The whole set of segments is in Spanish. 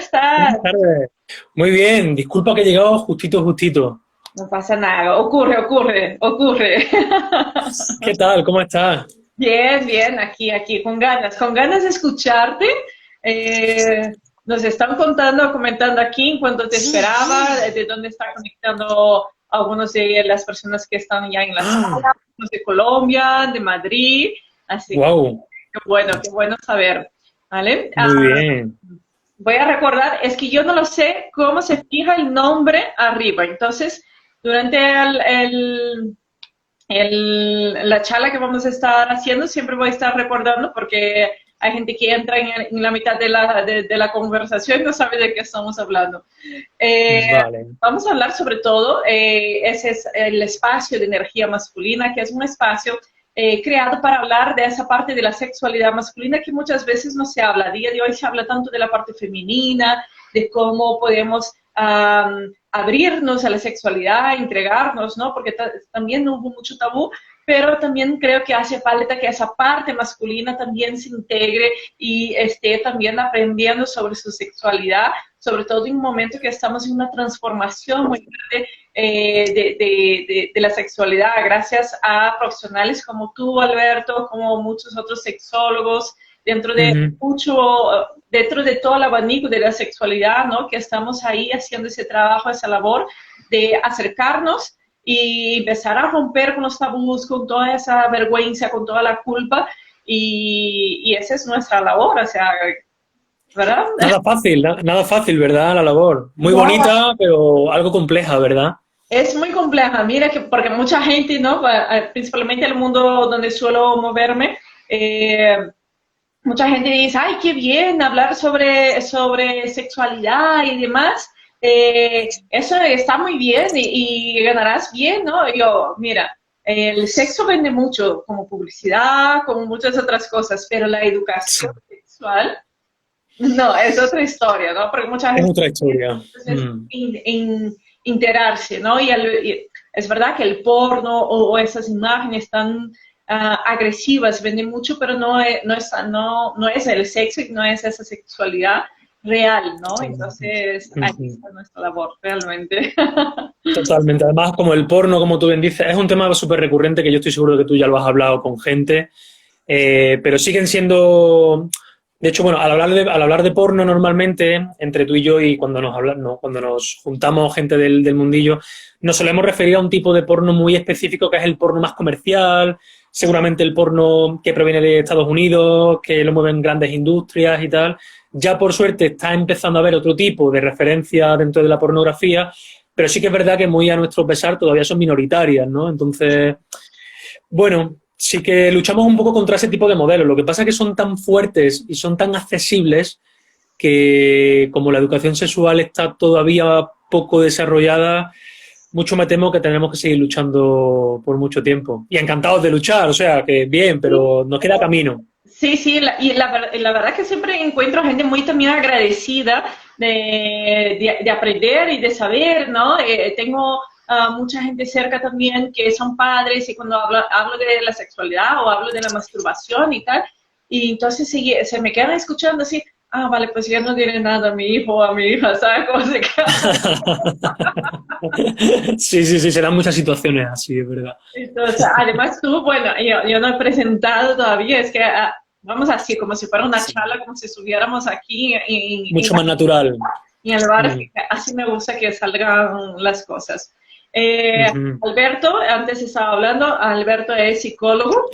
estás? Buenas tardes. Muy bien, disculpa que he llegado justito, justito. No pasa nada, ocurre. ¿Qué tal? ¿Cómo estás? Bien, bien, aquí, con ganas de escucharte. Eh, Nos están comentando aquí en cuanto te esperaba, de dónde está conectando algunos de las personas que están ya en la Ah, sala, unos de Colombia, de Madrid, así que wow, qué bueno saber, ¿vale? muy bien. Voy a recordar, es que yo no lo sé cómo se fija el nombre arriba. Entonces, durante la charla que vamos a estar haciendo, siempre voy a estar recordando porque hay gente que entra en la mitad de la conversación y no sabe de qué estamos hablando. Eh, Vale. Vamos a hablar sobre todo, ese es el espacio de energía masculina, que es un espacio creado para hablar de esa parte de la sexualidad masculina que muchas veces no se habla. A día de hoy se habla tanto de la parte femenina, de cómo podemos abrirnos a la sexualidad, entregarnos, ¿no? Porque también hubo mucho tabú, pero también creo que hace falta que esa parte masculina también se integre y esté también aprendiendo sobre su sexualidad, sobre todo en un momento que estamos en una transformación muy grande de la sexualidad, gracias a profesionales como tú, Alberto, como muchos otros sexólogos, dentro de Ujú. mucho, dentro de todo el abanico de la sexualidad, ¿no? Que estamos ahí haciendo ese trabajo, esa labor de acercarnos y empezar a romper con los tabús, con toda esa vergüenza, con toda la culpa, y esa es nuestra labor, o sea, ¿verdad? Nada fácil, ¿verdad? La labor. Muy No, bonita, pero algo compleja, ¿verdad? es muy compleja, mira que porque mucha gente, ¿no? Principalmente en el mundo donde suelo moverme, mucha gente dice, ay, qué bien hablar sobre sexualidad y demás. Eso está muy bien y ganarás bien, ¿no? Y yo, mira, el sexo vende mucho como publicidad, como muchas otras cosas, pero la educación Sí. sexual, no, es otra historia, ¿no? Porque mucha Es gente otra historia. es enterarse, ¿no? Y es verdad que el porno o esas imágenes tan agresivas venden mucho, pero no es el sexo y no es esa sexualidad real, ¿no? Entonces, ahí Ujú. está nuestra labor, realmente. Totalmente. Además, como el porno, como tú bien dices, es un tema súper recurrente que yo estoy seguro de que tú ya lo has hablado con gente. Pero siguen siendo, de hecho, bueno, al hablar de porno normalmente, entre tú y yo y cuando nos hablan, no, cuando nos juntamos gente del mundillo, nos solemos referir a un tipo de porno muy específico que es el porno más comercial, seguramente el porno que proviene de Estados Unidos, que lo mueven grandes industrias y tal. Ya por suerte está empezando a haber otro tipo de referencia dentro de la pornografía, pero sí que es verdad que muy a nuestro pesar todavía son minoritarias, ¿no? Entonces, bueno, sí que luchamos un poco contra ese tipo de modelos. Lo que pasa es que son tan fuertes y son tan accesibles que como la educación sexual está todavía poco desarrollada, mucho me temo que tenemos que seguir luchando por mucho tiempo. Y encantados de luchar, o sea, que bien, pero nos queda camino. Sí, sí, la verdad que siempre encuentro gente muy también agradecida de aprender y de saber, ¿no? Tengo mucha gente cerca también que son padres y cuando hablo de la sexualidad o hablo de la masturbación y tal, y entonces se me quedan escuchando así, ah, vale, pues ya no diré nada a mi hijo o a mi hija, ¿sabes cómo se queda? Sí, sí, sí, se dan muchas situaciones así, es verdad. Entonces, además tú, bueno, yo no he presentado todavía, es que vamos así, como si fuera una Sí, charla, como si estuviéramos aquí mucho más natural. en el bar, Mm, así me gusta que salgan las cosas. ujú, Alberto, antes estaba hablando, Alberto es psicólogo,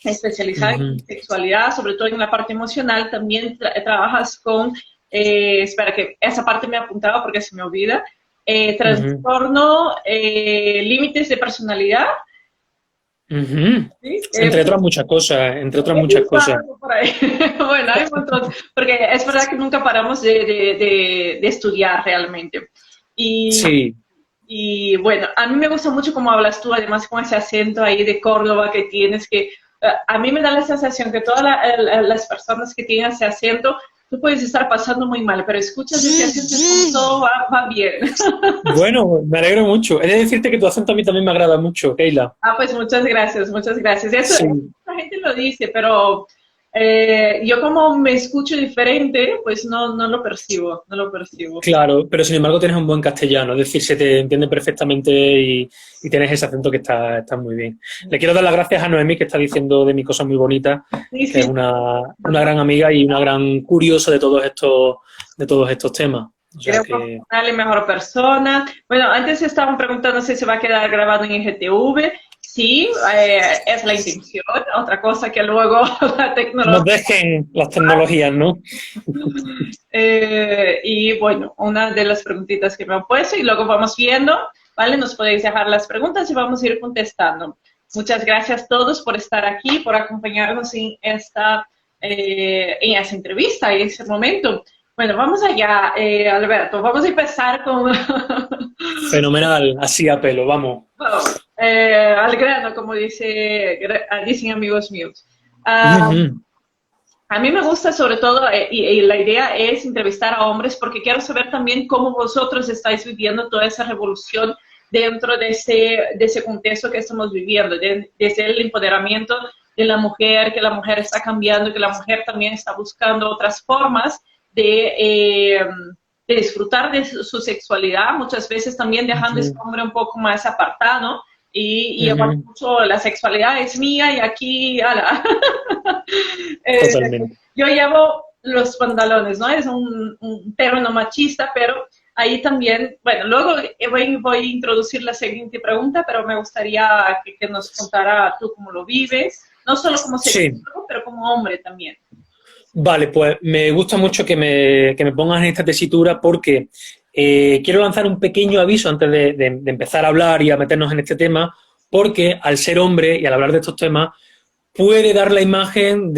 especializado ujú, en sexualidad, sobre todo en la parte emocional, también trabajas con, espera que esa parte me apuntaba porque se me olvida, ujú, trastorno, límites de personalidad. ujú. ¿Sí? Entre otras muchas cosas, entre otras He muchas visto cosas. algo por ahí. Bueno, hay un montón, porque es verdad que nunca paramos de estudiar realmente. Y, Sí, bueno, a mí me gusta mucho cómo hablas tú, además con ese acento ahí de Córdoba que tienes, que a mí me da la sensación que todas las personas que tienen ese acento, tú puedes estar pasando muy mal, pero escuchas ese acento y como todo va bien. bueno, me alegro mucho. He de decirte que tu acento a mí también me agrada mucho, Keila. Ah, pues muchas gracias, muchas gracias. Eso Sí, mucha gente lo dice, pero Yo como me escucho diferente, pues no lo percibo, no lo percibo. Claro, pero sin embargo tienes un buen castellano, es decir, se te entiende perfectamente y tienes ese acento que está muy bien. Le quiero dar las gracias a Noemí, que está diciendo de mí cosas muy bonitas, Sí, que es sí. una gran amiga y una gran curiosa de todos estos temas. O sea Creo que... profesional y mejor persona. Bueno, antes estaban preguntando si se va a quedar grabado en IGTV. Sí, es la intención. Otra cosa que luego la Nos tecnología. dejen las tecnologías, ¿no? Y bueno, una de las preguntitas que me han puesto y luego vamos viendo, ¿vale? Nos podéis dejar las preguntas y vamos a ir contestando. Muchas gracias a todos por estar aquí, por acompañarnos en esta entrevista, en este momento. Bueno, vamos allá, Alberto. Vamos a empezar con Fenomenal, así a pelo, vamos. bueno, al grano, como dicen amigos míos. Ujú. A mí me gusta sobre todo, y la idea es entrevistar a hombres porque quiero saber también cómo vosotros estáis viviendo toda esa revolución dentro de ese contexto que estamos viviendo, desde el empoderamiento de la mujer, que la mujer está cambiando, que la mujer también está buscando otras formas de disfrutar de su sexualidad, muchas veces también dejando a ese Ujú. hombre un poco más apartado y bueno, Ujú. mucho la sexualidad es mía y aquí, ala. Eh, Totalmente. yo llevo los pantalones, ¿no? Es un término machista, pero ahí también, bueno, luego voy a introducir la siguiente pregunta, pero me gustaría que nos contara tú cómo lo vives, no solo como Sí. sexólogo, pero como hombre también. Vale, pues me gusta mucho que me pongas en esta tesitura porque quiero lanzar un pequeño aviso antes de empezar a hablar y a meternos en este tema, porque al ser hombre y al hablar de estos temas, puede dar la imagen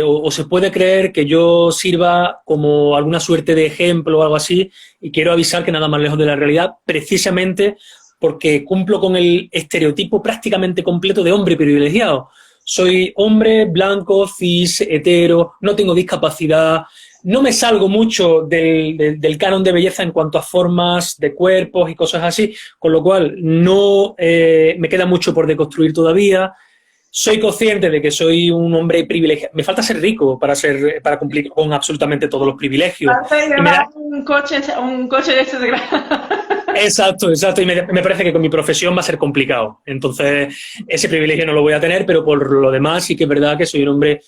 o se puede creer que yo sirva como alguna suerte de ejemplo o algo así, y quiero avisar que nada más lejos de la realidad, precisamente porque cumplo con el estereotipo prácticamente completo de hombre privilegiado. Soy hombre, blanco, cis, hetero, no tengo discapacidad, no me salgo mucho del canon de belleza en cuanto a formas de cuerpos y cosas así, con lo cual no me queda mucho por deconstruir todavía. Soy consciente de que soy un hombre privilegiado. Me falta ser rico para cumplir con absolutamente todos los privilegios. Vas a Y me llevar da, un coche de estos grandes. exacto, exacto. Y me parece que con mi profesión va a ser complicado. Entonces, ese privilegio no lo voy a tener, pero por lo demás sí que es verdad que soy un hombre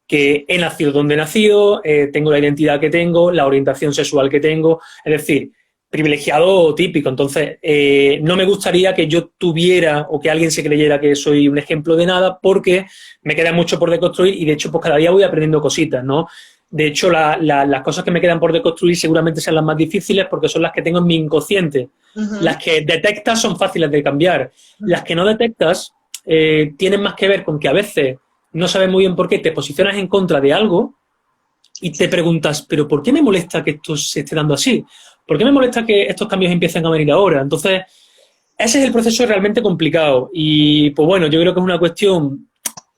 que he nacido donde he nacido, tengo la identidad que tengo, la orientación sexual que tengo, es decir, privilegiado o típico. Entonces, no me gustaría que yo tuviera o que alguien se creyera que soy un ejemplo de nada, porque me queda mucho por deconstruir y de hecho pues cada día voy aprendiendo cositas, ¿no? De hecho, las cosas que me quedan por deconstruir seguramente sean las más difíciles porque son las que tengo en mi inconsciente. Uh -huh. Las que detectas son fáciles de cambiar. Las que no detectas tienen más que ver con que a veces no sabes muy bien por qué te posicionas en contra de algo y te preguntas, ¿pero por qué me molesta que esto se esté dando así? ¿Por qué me molesta que estos cambios empiecen a venir ahora? Entonces, ese es el proceso realmente complicado. Y pues bueno, yo creo que es una cuestión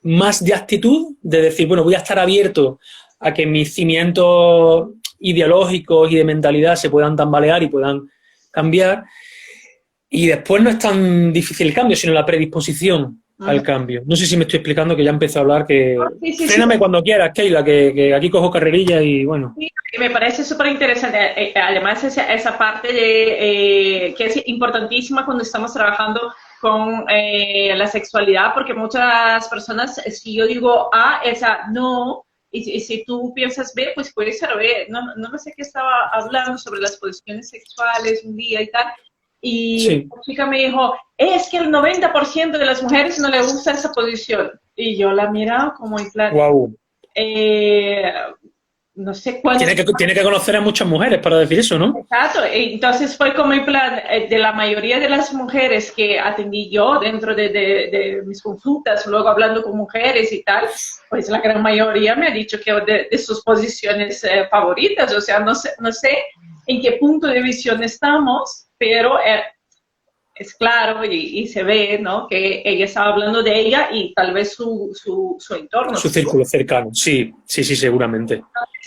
más de actitud, de decir, bueno, voy a estar abierto a que mis cimientos ideológicos y de mentalidad se puedan tambalear y puedan cambiar. Y después no es tan difícil el cambio, sino la predisposición Uh -huh. al cambio. No sé si me estoy explicando, que ya empecé a hablar, que Sí, sí, sí. fréname cuando quieras, Keila, que aquí cojo carrerilla y bueno. Sí, me parece súper interesante. Además, esa parte que es importantísima cuando estamos trabajando con la sexualidad, porque muchas personas, si yo digo A, esa no, y si tú piensas B, pues puede ser B. No sé qué estaba hablando sobre las posiciones sexuales un día y tal. Y Sí. la chica me dijo, es que el 90% de las mujeres no le gusta esa posición. Y yo la miraba como en plan, Wow. eh, no sé cuántas. Tiene que conocer a muchas mujeres para decir eso, ¿no? Exacto, entonces fue como en plan, de la mayoría de las mujeres que atendí yo dentro de mis consultas, luego hablando con mujeres y tal, pues la gran mayoría me ha dicho que de sus posiciones favoritas, o sea, no sé en qué punto de visión estamos, pero es claro y se ve, ¿no? Que ella estaba hablando de ella y tal vez su entorno. Su círculo cercano, sí, sí, sí, seguramente.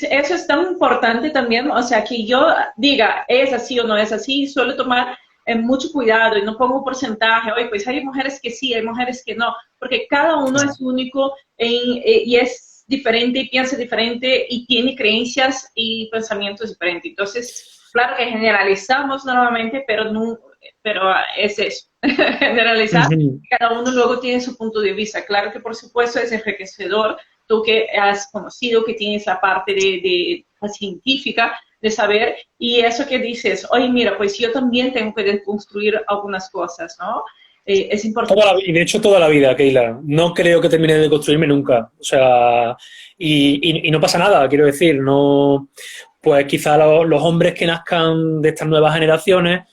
Eso es tan importante también, o sea, que yo diga, es así o no es así, suelo tomar mucho cuidado y no pongo porcentaje, oye, pues hay mujeres que sí, hay mujeres que no, porque cada uno es único y es diferente y piensa diferente y tiene creencias y pensamientos diferentes. Entonces, claro que generalizamos normalmente, pero, no, pero es eso, generalizar. Cada uno luego tiene su punto de vista. Claro que por supuesto es enriquecedor, tú que has conocido, que tienes la parte de científica, de saber, y eso que dices, oye, mira, pues yo también tengo que deconstruir algunas cosas, ¿no? Es importante. Y de hecho toda la vida, Keila. No creo que termine de construirme nunca. O sea, y no pasa nada, quiero decir, no, pues quizá los hombres que nazcan de estas nuevas generaciones,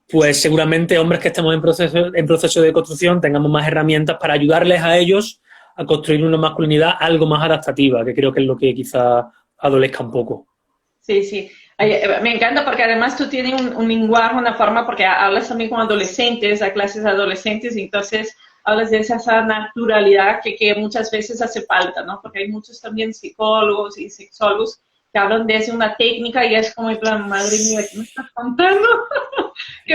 pues seguramente hombres que estemos en proceso de construcción tengamos más herramientas para ayudarles a ellos a construir una masculinidad algo más adaptativa, que creo que es lo que quizá adolezca un poco. Sí, sí. Me encanta porque además tú tienes un lenguaje, una forma, porque hablas también con adolescentes, a clases de adolescentes, y entonces hablas de esa naturalidad que muchas veces hace falta, ¿no? Porque hay muchos también psicólogos y sexólogos que hablan desde una técnica y es como en plan, madre mía, ¿qué me estás contando?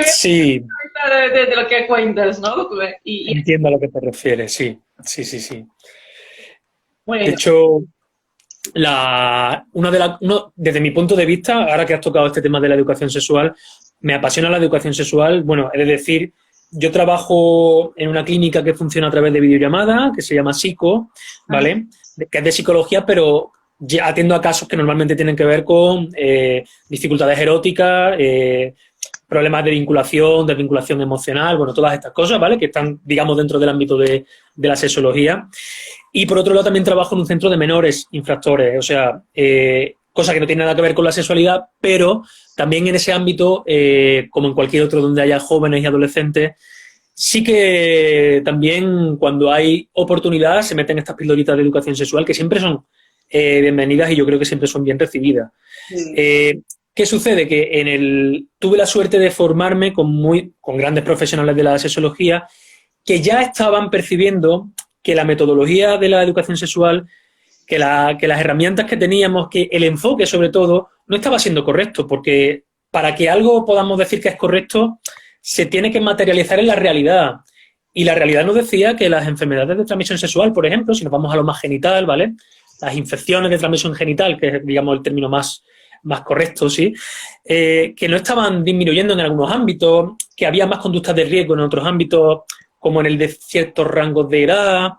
Sí. De lo que cuentas, ¿no? Entiendo a lo que te refieres, sí. Sí, sí, sí. Bueno. De hecho, desde mi punto de vista, ahora que has tocado este tema de la educación sexual, me apasiona la educación sexual. Bueno, es decir, yo trabajo en una clínica que funciona a través de videollamada, que se llama Psico, ¿vale? Que es de psicología, pero atiendo a casos que normalmente tienen que ver con dificultades eróticas, problemas de desvinculación emocional, bueno, todas estas cosas, ¿vale? Que están, digamos, dentro del ámbito de la sexología. Y por otro lado también trabajo en un centro de menores infractores, o sea, cosa que no tiene nada que ver con la sexualidad, pero también en ese ámbito, como en cualquier otro donde haya jóvenes y adolescentes, sí que también cuando hay oportunidad se meten estas pildoritas de educación sexual que siempre son bienvenidas y yo creo que siempre son bien recibidas. Sí. ¿Qué sucede? Que tuve la suerte de formarme con grandes profesionales de la sexología que ya estaban percibiendo que la metodología de la educación sexual, que las herramientas que teníamos, que el enfoque sobre todo, no estaba siendo correcto, porque para que algo podamos decir que es correcto, se tiene que materializar en la realidad. Y la realidad nos decía que las enfermedades de transmisión sexual, por ejemplo, si nos vamos a lo más genital, ¿vale? Las infecciones de transmisión genital, que es, digamos, el término más correcto, sí, que no estaban disminuyendo en algunos ámbitos, que había más conductas de riesgo en otros ámbitos, como en el de ciertos rangos de edad.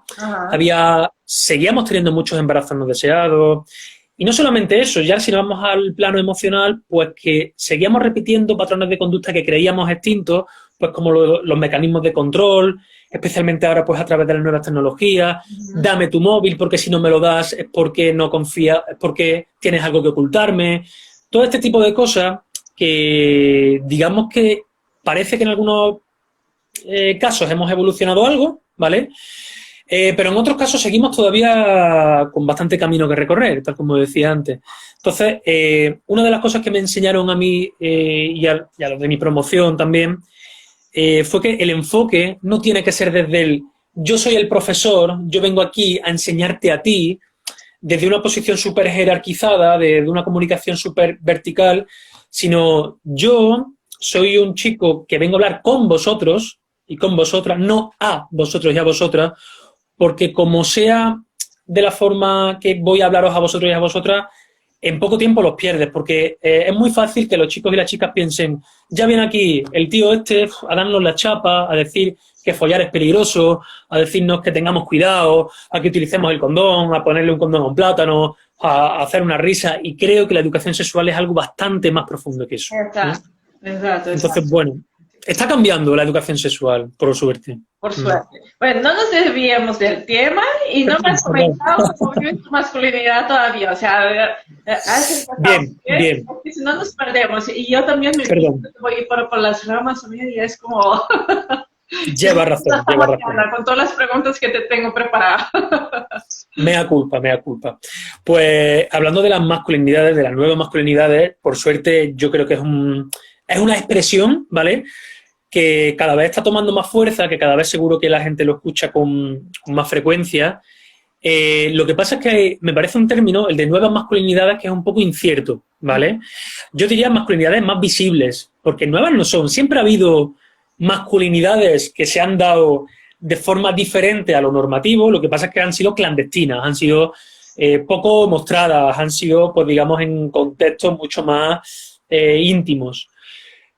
Seguíamos teniendo muchos embarazos no deseados. Y no solamente eso, ya si nos vamos al plano emocional, pues que seguíamos repitiendo patrones de conducta que creíamos extintos, pues como los mecanismos de control, especialmente ahora pues a través de las nuevas tecnologías. Dame tu móvil porque si no me lo das es porque no confías, es porque tienes algo que ocultarme. Todo este tipo de cosas que digamos que parece que en algunos casos hemos evolucionado algo, ¿vale? Pero en otros casos seguimos todavía con bastante camino que recorrer, tal como decía antes. Entonces, una de las cosas que me enseñaron a mí y a los de mi promoción también fue que el enfoque no tiene que ser desde el yo soy el profesor, yo vengo aquí a enseñarte a ti, desde una posición súper jerarquizada, de una comunicación súper vertical, sino yo soy un chico que vengo a hablar con vosotros y con vosotras, no a vosotros y a vosotras, porque como sea de la forma que voy a hablaros a vosotros y a vosotras, en poco tiempo los pierdes, porque es muy fácil que los chicos y las chicas piensen, ya viene aquí el tío este a darnos la chapa, a decir que follar es peligroso, a decirnos que tengamos cuidado, a que utilicemos el condón, a ponerle un condón a un plátano, a hacer una risa, y creo que la educación sexual es algo bastante más profundo que eso. Exacto. Entonces, bueno, está cambiando la educación sexual, por suerte. Por suerte. Bueno, no nos desviemos del tema y no me has comentado sobre tu masculinidad todavía. O sea, bien. Porque si no nos perdemos. Y yo también voy por las ramas y es como... Lleva razón. Con todas las preguntas que te tengo preparadas. Mea culpa. Pues hablando de las masculinidades, de las nuevas masculinidades, por suerte yo creo que es una expresión, ¿vale?, que cada vez está tomando más fuerza, que cada vez seguro que la gente lo escucha con más frecuencia. Lo que pasa es que me parece un término, el de nuevas masculinidades, que es un poco incierto, ¿vale? Yo diría masculinidades más visibles, porque nuevas no son. Siempre ha habido masculinidades que se han dado de forma diferente a lo normativo, lo que pasa es que han sido clandestinas, han sido poco mostradas, han sido, pues digamos, en contextos mucho más íntimos.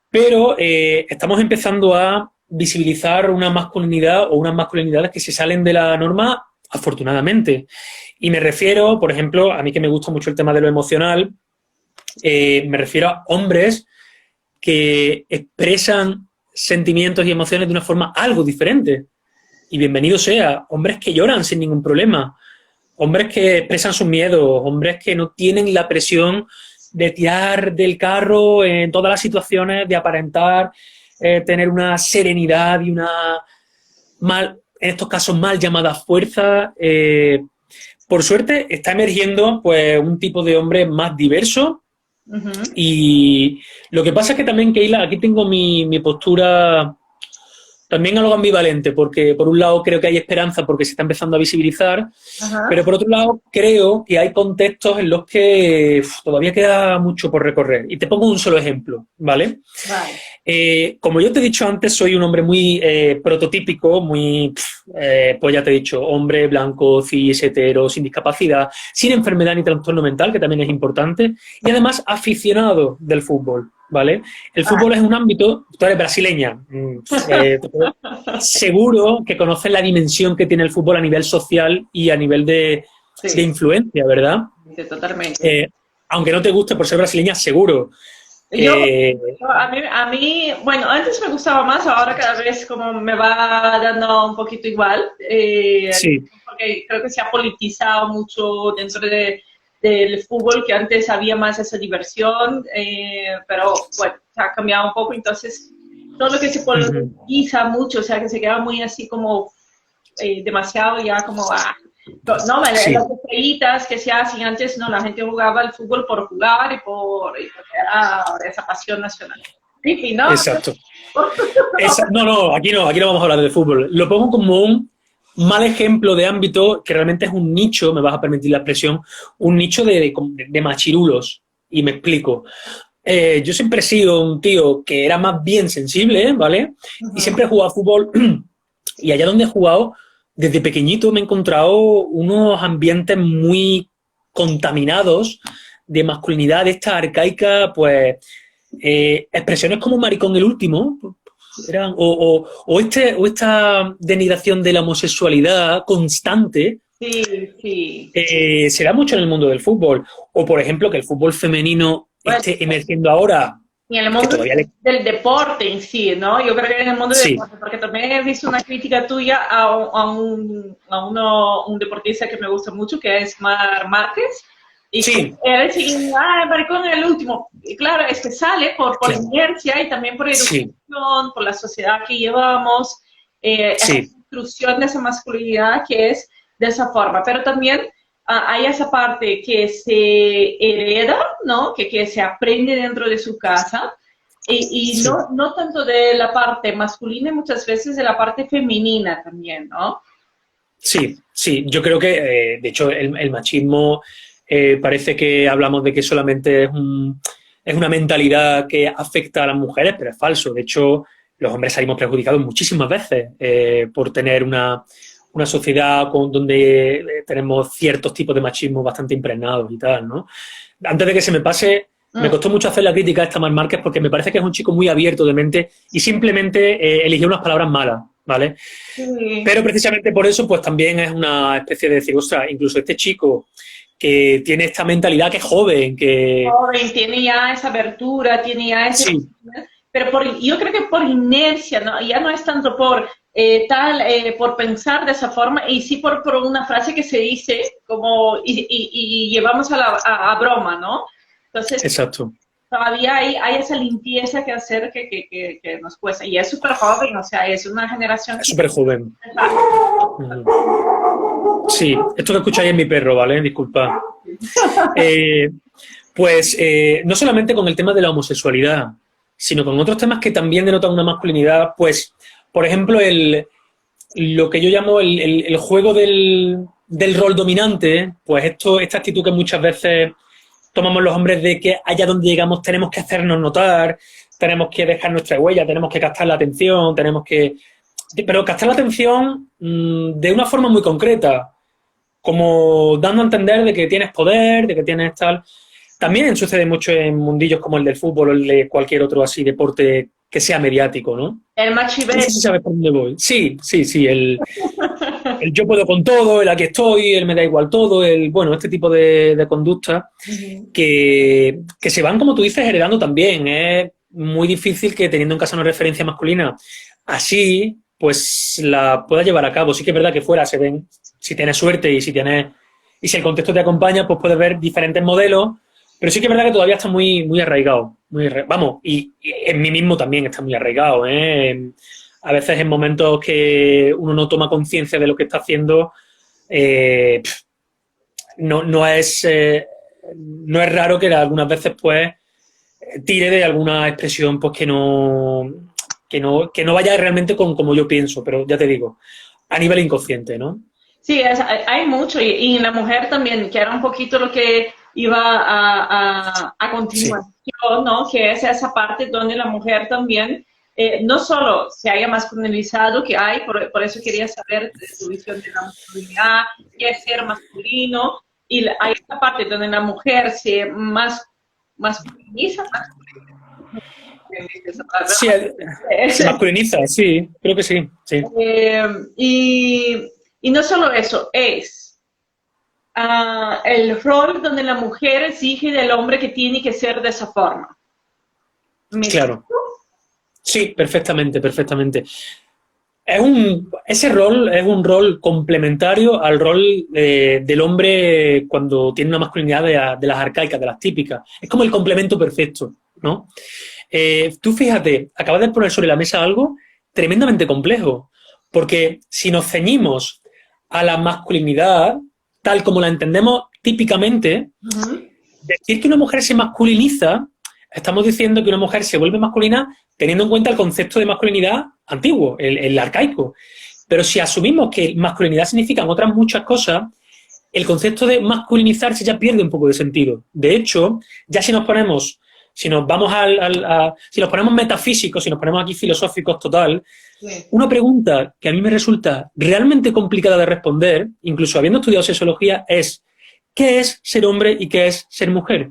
Pero estamos empezando a visibilizar una masculinidad o unas masculinidades que se salen de la norma, afortunadamente. Y me refiero, por ejemplo, a mí que me gusta mucho el tema de lo emocional, me refiero a hombres que expresan sentimientos y emociones de una forma algo diferente. Y bienvenido sea, hombres que lloran sin ningún problema, hombres que expresan sus miedos, hombres que no tienen la presión de tirar del carro en todas las situaciones, de aparentar tener una serenidad y una, en estos casos, mal llamada fuerza. Por suerte está emergiendo pues un tipo de hombre más diverso. Uh-huh. Y lo que pasa es que también, Keila, aquí tengo mi postura también algo ambivalente, porque por un lado creo que hay esperanza porque se está empezando a visibilizar, uh-huh, pero por otro lado creo que hay contextos en los que todavía queda mucho por recorrer. Y te pongo un solo ejemplo, ¿vale? Vale. Como yo te he dicho antes, soy un hombre muy prototípico, muy, pues ya te he dicho, hombre blanco, cis, hetero, sin discapacidad, sin enfermedad ni trastorno mental, que también es importante, y además aficionado del fútbol. ¿Vale? El fútbol es un ámbito, tú eres brasileña, seguro que conoces la dimensión que tiene el fútbol a nivel social y a nivel de influencia, ¿verdad? Sí, totalmente. Aunque no te guste por ser brasileña, seguro. A mí, bueno, antes me gustaba más, ahora cada vez como me va dando un poquito igual, sí, porque creo que se ha politizado mucho dentro del fútbol, que antes había más esa diversión, pero bueno, se ha cambiado un poco, entonces todo lo que se politiza mucho, o sea, que se queda muy así como demasiado ya como, no, sí, las estrellitas que se hacen antes, no, la gente jugaba el fútbol por jugar y porque era esa pasión nacional. Sí, ¿no? Exacto. No, aquí no vamos a hablar de fútbol. Lo pongo como un mal ejemplo de ámbito que realmente es un nicho, me vas a permitir la expresión, un nicho de machirulos. Y me explico. Yo siempre he sido un tío que era más bien sensible, ¿vale? Uh-huh. Y siempre he jugado fútbol. Y allá donde he jugado, desde pequeñito me he encontrado unos ambientes muy contaminados de masculinidad, de esta arcaica, pues, expresiones como maricón el último, o esta denigración de la homosexualidad constante. Sí. Se da mucho en el mundo del fútbol. O, por ejemplo, que el fútbol femenino esté emergiendo ahora. Y en el mundo del deporte en sí, ¿no? Yo creo que en el mundo del deporte, porque también he visto una crítica tuya a un deportista que me gusta mucho, que es Mar Márquez. Y sí, él sigue, maricón el último. Y claro, es que sale por inercia y también por educación, por la sociedad que llevamos, esa construcción de esa masculinidad que es de esa forma. Pero también hay esa parte que se hereda, ¿no? Que se aprende dentro de su casa. Y no tanto de la parte masculina, muchas veces de la parte femenina también, ¿no? Sí, yo creo que, de hecho, el machismo... parece que hablamos de que solamente es una mentalidad que afecta a las mujeres, pero es falso. De hecho, los hombres salimos perjudicados muchísimas veces por tener una sociedad donde tenemos ciertos tipos de machismo bastante impregnados y tal, ¿no? Antes de que se me pase, me costó mucho hacer la crítica a esta Mar Márquez porque me parece que es un chico muy abierto de mente y simplemente eligió unas palabras malas, ¿vale? Sí. Pero precisamente por eso, pues también es una especie de decir, ostras, incluso este chico que tiene esta mentalidad que es joven, tiene ya esa abertura, tiene ya ese... Sí. Pero yo creo que por inercia, ¿no? Ya no es tanto por por pensar de esa forma, y sí por una frase que se dice como y llevamos a broma, ¿no? Entonces, exacto. Todavía hay esa limpieza que hacer que nos cuesta. Y es súper joven, o sea, es una generación... Es súper joven. Sí, esto que escucháis es mi perro, ¿vale? Disculpa. Pues no solamente con el tema de la homosexualidad, sino con otros temas que también denotan una masculinidad, pues, por ejemplo, lo que yo llamo el juego del rol dominante, pues esta actitud que muchas veces tomamos los hombres de que allá donde llegamos tenemos que hacernos notar, tenemos que dejar nuestra huella, tenemos que captar la atención, pero captar la atención de una forma muy concreta. como dando a entender de que tienes poder, de que tienes tal. También sucede mucho en mundillos como el del fútbol o el de cualquier otro así deporte que sea mediático, ¿no? El No machivero. sé si sabes por dónde voy. Sí, sí, sí, el yo puedo con todo, el aquí estoy, el me da igual todo, bueno, este tipo de conductas que se van, como tú dices, heredando también. Es muy difícil que teniendo en casa una referencia masculina así, pues la pueda llevar a cabo. Sí que es verdad que fuera se ven, si tienes suerte y si el contexto te acompaña, pues puedes ver diferentes modelos, pero sí que es verdad que todavía está muy, muy arraigado. Vamos, y en mí mismo también está muy arraigado, ¿eh? A veces en momentos que uno no toma conciencia de lo que está haciendo, no es raro que algunas veces pues tire de alguna expresión pues que no vaya realmente con como yo pienso, pero ya te digo, a nivel inconsciente, ¿no? Sí, hay mucho, y en la mujer también, que era un poquito lo que iba a continuación, Sí. ¿no? Que es esa parte donde la mujer también, no solo se haya masculinizado, que hay, por eso quería saber de tu visión de la masculinidad, qué es ser masculino, y hay esta parte donde la mujer se masculiniza, Sí, se masculiniza, sí, creo que sí, sí. Y no solo eso, es el rol donde la mujer exige del hombre que tiene que ser de esa forma. ¿Me Claro. explico? Sí, perfectamente, perfectamente. Ese rol es un rol complementario al rol del hombre cuando tiene una masculinidad de las arcaicas, de las típicas. Es como el complemento perfecto, ¿no? Tú fíjate, acabas de poner sobre la mesa algo tremendamente complejo, porque si nos ceñimos a la masculinidad tal como la entendemos típicamente, decir que una mujer se masculiniza, estamos diciendo que una mujer se vuelve masculina teniendo en cuenta el concepto de masculinidad antiguo, el arcaico. Pero si asumimos que masculinidad significan otras muchas cosas, el concepto de masculinizarse ya pierde un poco de sentido. De hecho, ya si nos ponemos metafísicos, si nos ponemos aquí filosóficos total, sí. Una pregunta que a mí me resulta realmente complicada de responder, incluso habiendo estudiado sexología, es ¿qué es ser hombre y qué es ser mujer?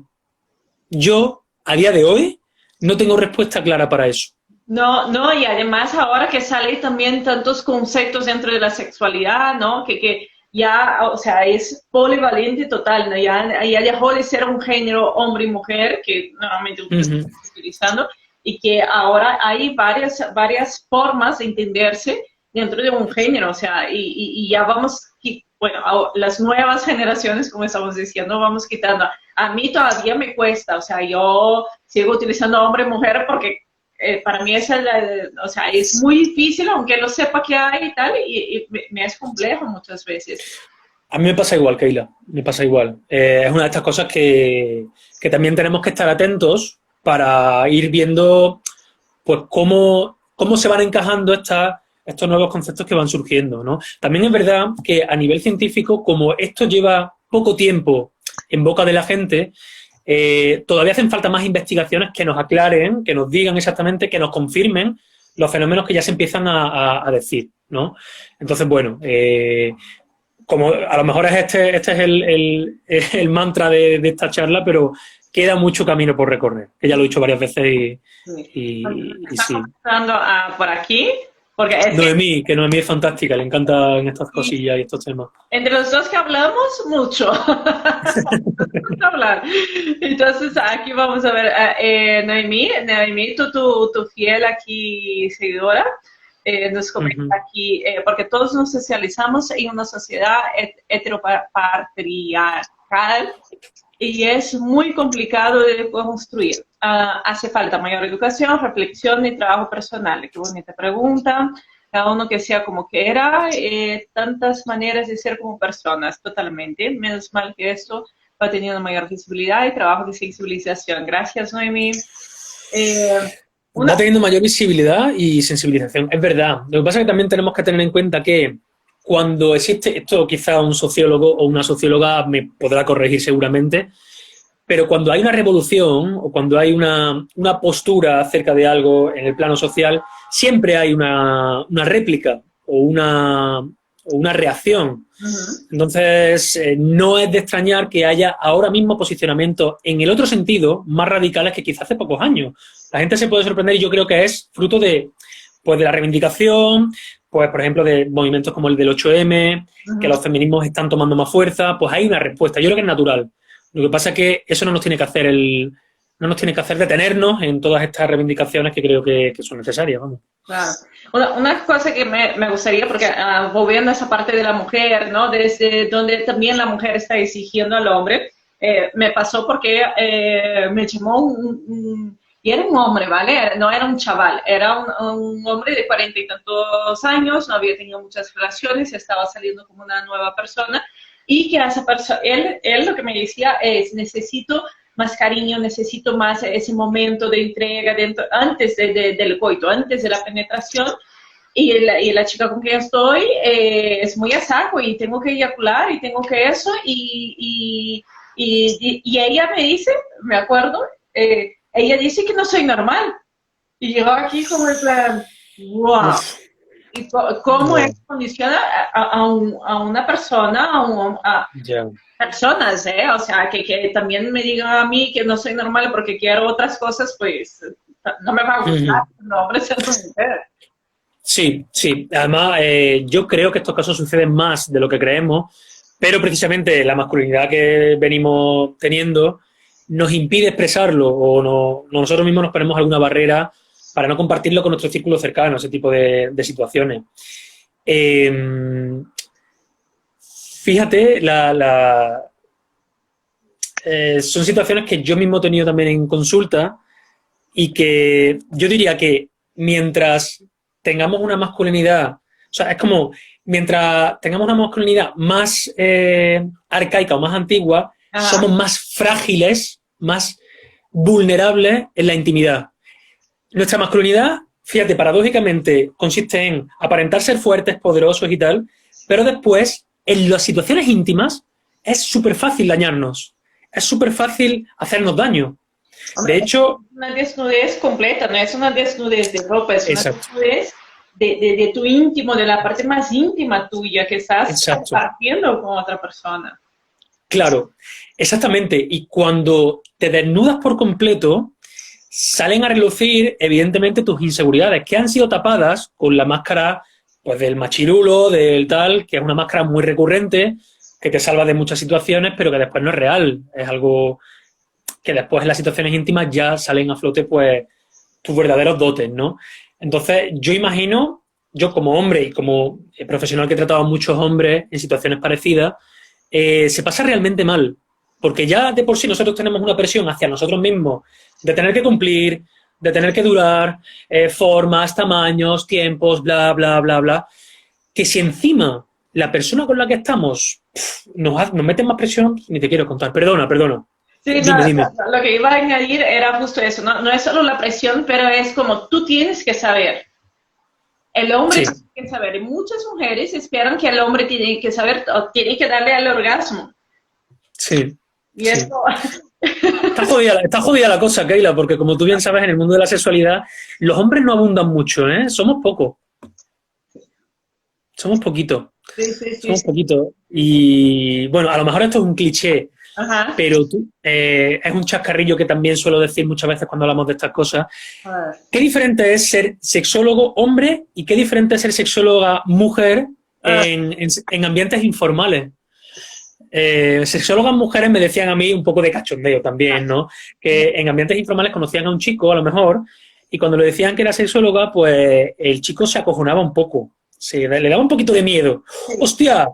Yo, a día de hoy, no tengo respuesta clara para eso. No, y además ahora que salen también tantos conceptos dentro de la sexualidad, ¿no? Que ya, o sea, es polivalente total, ¿no? Ya dejó de ser un género hombre y mujer, que normalmente estamos utilizando, y que ahora hay varias formas de entenderse dentro de un género, o sea, y ya vamos, bueno, las nuevas generaciones, como estamos diciendo, vamos quitando. A mí todavía me cuesta, o sea, yo sigo utilizando hombre y mujer porque para mí o sea, es muy difícil, aunque lo sepa que hay y tal, y me es complejo muchas veces. A mí me pasa igual, Keila, me pasa igual. Es una de estas cosas que también tenemos que estar atentos para ir viendo pues cómo se van encajando estos nuevos conceptos que van surgiendo, ¿no? También es verdad que a nivel científico, como esto lleva poco tiempo en boca de la gente, todavía hacen falta más investigaciones que nos aclaren, que nos digan exactamente, que nos confirmen los fenómenos que ya se empiezan a decir, ¿no? Entonces, bueno, como a lo mejor este es el mantra de esta charla, pero queda mucho camino por recorrer, que ya lo he dicho varias veces y sí. Pasando por aquí, porque Noemí es fantástica, le encantan estas cosillas y estos temas. Entre los dos que hablamos, mucho. hablar. Entonces, aquí vamos a ver, Noemí, tu fiel aquí seguidora, nos comenta aquí, porque todos nos socializamos en una sociedad heteropatriarcal y es muy complicado de construir. Hace falta mayor educación, reflexión y trabajo personal. Qué bonita pregunta. Cada uno que sea como quiera, tantas maneras de ser como personas, totalmente. Menos mal que esto va teniendo mayor visibilidad y trabajo de sensibilización. Gracias, Noemí. Va teniendo mayor visibilidad y sensibilización, es verdad. Lo que pasa es que también tenemos que tener en cuenta que cuando existe, esto quizá un sociólogo o una socióloga me podrá corregir seguramente, pero cuando hay una revolución o cuando hay una postura acerca de algo en el plano social, siempre hay una réplica o o una reacción. Ujú. Entonces, no es de extrañar que haya ahora mismo posicionamientos en el otro sentido más radicales que quizás hace pocos años. La gente se puede sorprender y yo creo que es fruto de, pues, de la reivindicación, pues, por ejemplo, de movimientos como el del 8M, que Ujú. los feminismos están tomando más fuerza, pues hay una respuesta. Yo creo que es natural. Lo que pasa es que eso no nos tiene que hacer no nos tiene que hacer detenernos en todas estas reivindicaciones que creo que son necesarias, vamos. Claro. Una cosa que me gustaría, porque volviendo a esa parte de la mujer, ¿no? Desde donde también la mujer está exigiendo al hombre, me pasó porque me llamó y era un hombre, ¿vale? No era un chaval, era un hombre de 40 y tantos años, no había tenido muchas relaciones, estaba saliendo como una nueva persona, y que esa persona, él lo que me decía es, necesito más cariño, necesito más ese momento de entrega dentro, antes del coito, antes de la penetración, y la chica con quien estoy es muy a saco y tengo que eyacular y tengo que eso, y ella me dice, me acuerdo, ella dice que no soy normal, y yo aquí como en plan, wow, Uf, y cómo ya, eso condiciona a una persona, a ya. personas, ¿eh? O sea, que también me digan a mí que no soy normal porque quiero otras cosas, pues no me va a gustar, Ujú. no, hombre, ser mujer. Sí, sí. Además, yo creo que estos casos suceden más de lo que creemos, pero precisamente la masculinidad que venimos teniendo nos impide expresarlo o nosotros mismos nos ponemos alguna barrera para no compartirlo con nuestro círculo cercano, ese tipo de situaciones. Eh, fíjate, son situaciones que yo mismo he tenido también en consulta y que yo diría que mientras tengamos una masculinidad, o sea, es como mientras tengamos una masculinidad más arcaica o más antigua, Ajá. somos más frágiles, más vulnerables en la intimidad. Nuestra masculinidad, fíjate, paradójicamente consiste en aparentar ser fuertes, poderosos y tal, pero después, en las situaciones íntimas, es súper fácil dañarnos, es súper fácil hacernos daño. Hombre, De es hecho, una desnudez completa, no es una desnudez de ropa, es una exacto, desnudez de tu íntimo, de la parte más íntima tuya que estás exacto. compartiendo con otra persona. Claro, exactamente. Y cuando te desnudas por completo, salen a relucir, evidentemente, tus inseguridades, que han sido tapadas con la máscara, pues, del machirulo, del tal, que es una máscara muy recurrente, que te salva de muchas situaciones, pero que después no es real. Es algo que después en las situaciones íntimas ya salen a flote, pues, tus verdaderos dotes, ¿no? Entonces, yo imagino, yo como hombre y como profesional que he tratado a muchos hombres en situaciones parecidas, se pasa realmente mal, porque ya de por sí nosotros tenemos una presión hacia nosotros mismos de tener que cumplir, de tener que durar, formas, tamaños, tiempos, bla, bla, bla, bla, que si encima la persona con la que estamos nos mete más presión, ni te quiero contar. Perdona, perdona. Sí, no, Dime, dime. lo que iba a añadir era justo eso, no, no es solo la presión, pero es como tú tienes que saber. El hombre Sí, tiene que saber, y muchas mujeres esperan que el hombre tiene que saber, o tiene que darle al orgasmo. sí, Y sí. eso, Está jodida la cosa, Keila, porque como tú bien sabes, en el mundo de la sexualidad, los hombres no abundan mucho, ¿eh? Somos pocos, somos poquitos, sí, sí, sí, somos sí. poquitos. Y bueno, a lo mejor esto es un cliché, Ajá. pero es un chascarrillo que también suelo decir muchas veces cuando hablamos de estas cosas. A ver. ¿Qué diferente es ser sexólogo hombre y qué diferente es ser sexóloga mujer Ah, en ambientes informales? Sexólogas mujeres me decían a mí un poco de cachondeo también, ¿no? Que en ambientes informales conocían a un chico, a lo mejor, y cuando le decían que era sexóloga, pues el chico se acojonaba un poco, le daba un poquito de miedo. sí. ¡Hostia!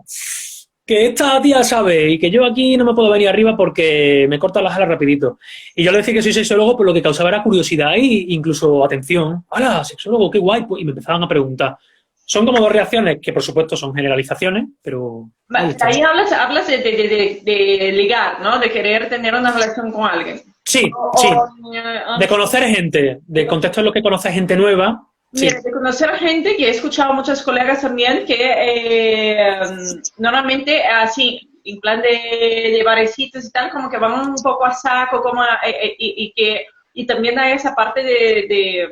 Que esta tía sabe y que yo aquí no me puedo venir arriba porque me corta las alas rapidito. Y yo le decía que soy sexólogo, pues lo que causaba era curiosidad e incluso atención. ¡Hala, sexólogo, qué guay! Y me empezaban a preguntar. Son como dos reacciones que, por supuesto, son generalizaciones, pero ahí están. Ahí hablas de ligar, ¿no? De querer tener una relación con alguien. Sí, O, sí. De conocer gente, de contexto en los que conoces gente nueva. mira, Sí, de conocer a gente que he escuchado a muchos colegas también que normalmente así, en plan de barecitos y tal, como que van un poco a saco, como y también hay esa parte de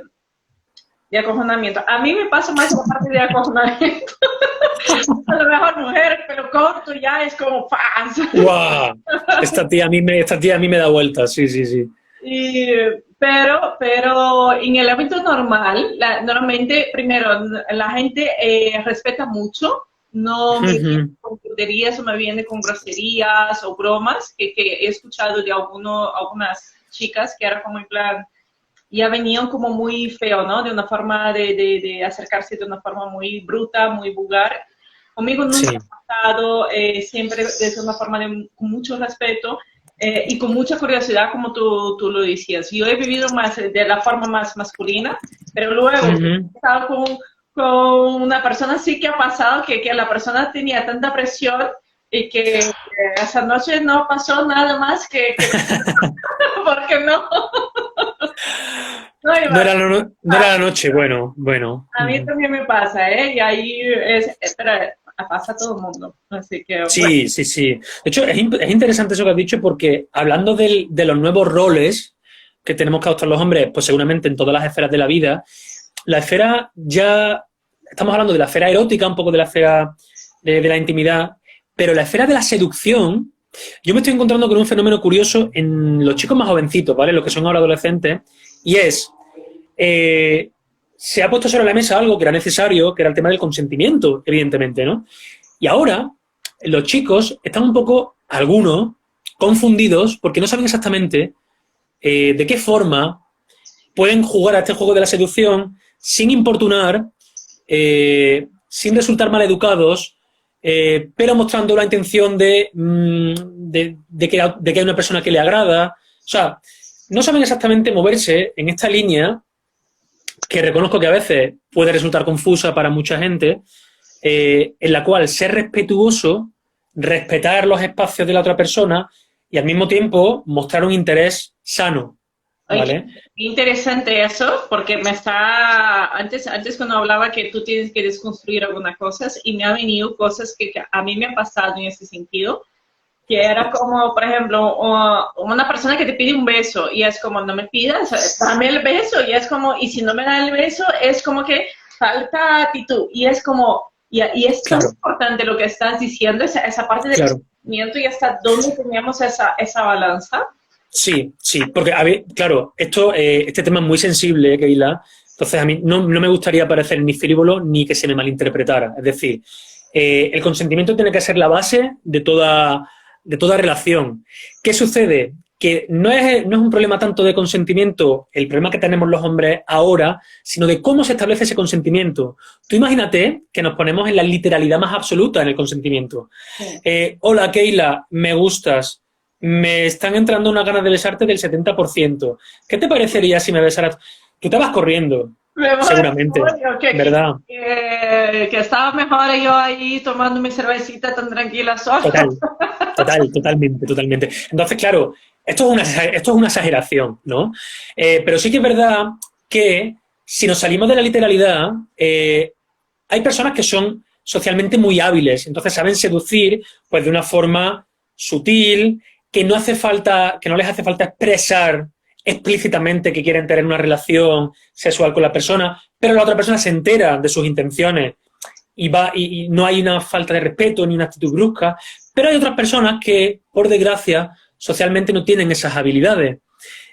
acojonamiento. A mí me pasa más la parte de acojonamiento. A lo mejor mujer, pelo corto ya es como ¡paz! ¡Guau! Esta tía a mí me da vueltas, sí, sí, sí. Pero en el ámbito normal, normalmente, primero, la gente respeta mucho, no me viene con tonterías o me viene con groserías o bromas, que he escuchado de algunas chicas que era como en plan, ya venían como muy feo, ¿no? De una forma de acercarse de una forma muy bruta, muy vulgar. Conmigo nunca Sí. ha pasado, siempre de una forma con mucho respeto y con mucha curiosidad, como tú lo decías. Yo he vivido más de la forma más masculina, pero luego he estado con una persona así que ha pasado que la persona tenía tanta presión y que esa noche no pasó nada más porque no. No era, no era la noche, bueno, bueno. A mí también me pasa, ¿eh? Y ahí espera, pasa a todo el mundo. Así que, bueno. Sí, sí, sí. De hecho, es interesante eso que has dicho porque hablando de los nuevos roles que tenemos que adoptar los hombres, pues seguramente en todas las esferas de la vida, la esfera ya, estamos hablando de la esfera erótica, un poco de la esfera de la intimidad, pero la esfera de la seducción, yo me estoy encontrando con un fenómeno curioso en los chicos más jovencitos, ¿vale? Los que son ahora adolescentes, y es, se ha puesto sobre la mesa algo que era necesario, que era el tema del consentimiento, evidentemente, ¿no? Y ahora los chicos están un poco, algunos, confundidos porque no saben exactamente de qué forma pueden jugar a este juego de la seducción sin importunar, sin resultar maleducados, pero mostrando la intención de que hay una persona que le agrada. O sea, no saben exactamente moverse en esta línea, que reconozco que a veces puede resultar confusa para mucha gente, en la cual ser respetuoso, respetar los espacios de la otra persona y al mismo tiempo mostrar un interés sano, ¿vale? Oye, interesante eso, porque antes cuando hablaba que tú tienes que desconstruir algunas cosas y me han venido cosas que a mí me han pasado en ese sentido, que era como, por ejemplo, una persona que te pide un beso y es como, no me pidas, dame el beso, y es como, y si no me da el beso, es como que falta actitud, y es como, y es tan importante lo que estás diciendo, esa parte del sentimiento y hasta dónde teníamos esa balanza. Sí, sí, porque, a ver, claro, este tema es muy sensible, Keila, entonces a mí no me gustaría parecer ni frívolo ni que se me malinterpretara. Es decir, el consentimiento tiene que ser la base de toda relación. ¿Qué sucede? Que no es un problema tanto de consentimiento, el problema que tenemos los hombres ahora, sino de cómo se establece ese consentimiento. Tú imagínate que nos ponemos en la literalidad más absoluta en el consentimiento. Sí. Hola, Keila, me gustas. Me están entrando unas ganas de besarte del 70%. ¿Qué te parecería si me besaras? Tú te vas corriendo, seguramente, ¿verdad? Que estaba mejor yo ahí tomando mi cervecita tan tranquila sola. Totalmente. Entonces, claro, esto es una exageración, ¿no? Pero sí que es verdad que si nos salimos de la literalidad, hay personas que son socialmente muy hábiles, entonces saben seducir pues de una forma sutil, que no les hace falta expresar explícitamente que quieren tener una relación sexual con la persona, pero la otra persona se entera de sus intenciones y no hay una falta de respeto ni una actitud brusca. Pero hay otras personas que, por desgracia, socialmente no tienen esas habilidades.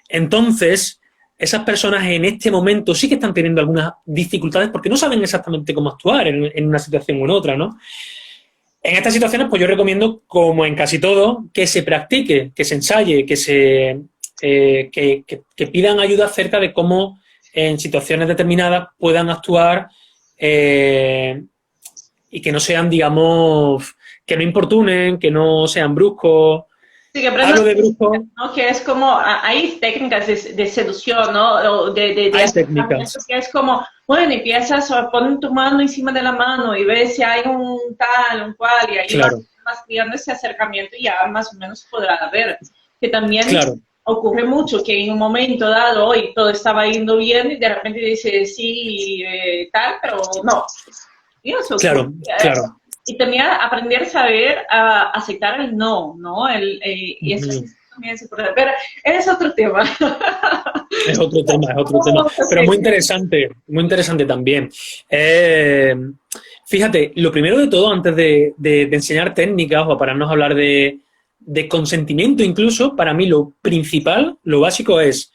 Entonces, esas personas en este momento sí que están teniendo algunas dificultades porque no saben exactamente cómo actuar en una situación u en otra, ¿no? En estas situaciones, pues yo recomiendo, como en casi todo, que se practique, que se ensaye, que pidan ayuda acerca de cómo en situaciones determinadas puedan actuar y que no sean, digamos, que no importunen, que no sean bruscos. Sí, que hablo de brusco, ¿no? Que es como, hay técnicas de seducción, ¿no? Hay técnicas. Que es como, bueno, empiezas a poner tu mano encima de la mano y ves si hay un tal, un cual, y ahí vas creando ese acercamiento y ya más o menos podrá ver. Que también ocurre mucho que en un momento dado hoy todo estaba yendo bien y de repente dices sí, tal, pero no. Y eso, claro. Y también aprender a saber aceptar el no, ¿no? Y eso también es importante. Pero es otro tema. Es otro tema, es otro tema. Pero muy interesante también. Fíjate, lo primero de todo, antes de enseñar técnicas o pararnos a hablar de consentimiento incluso, para mí lo principal, lo básico es,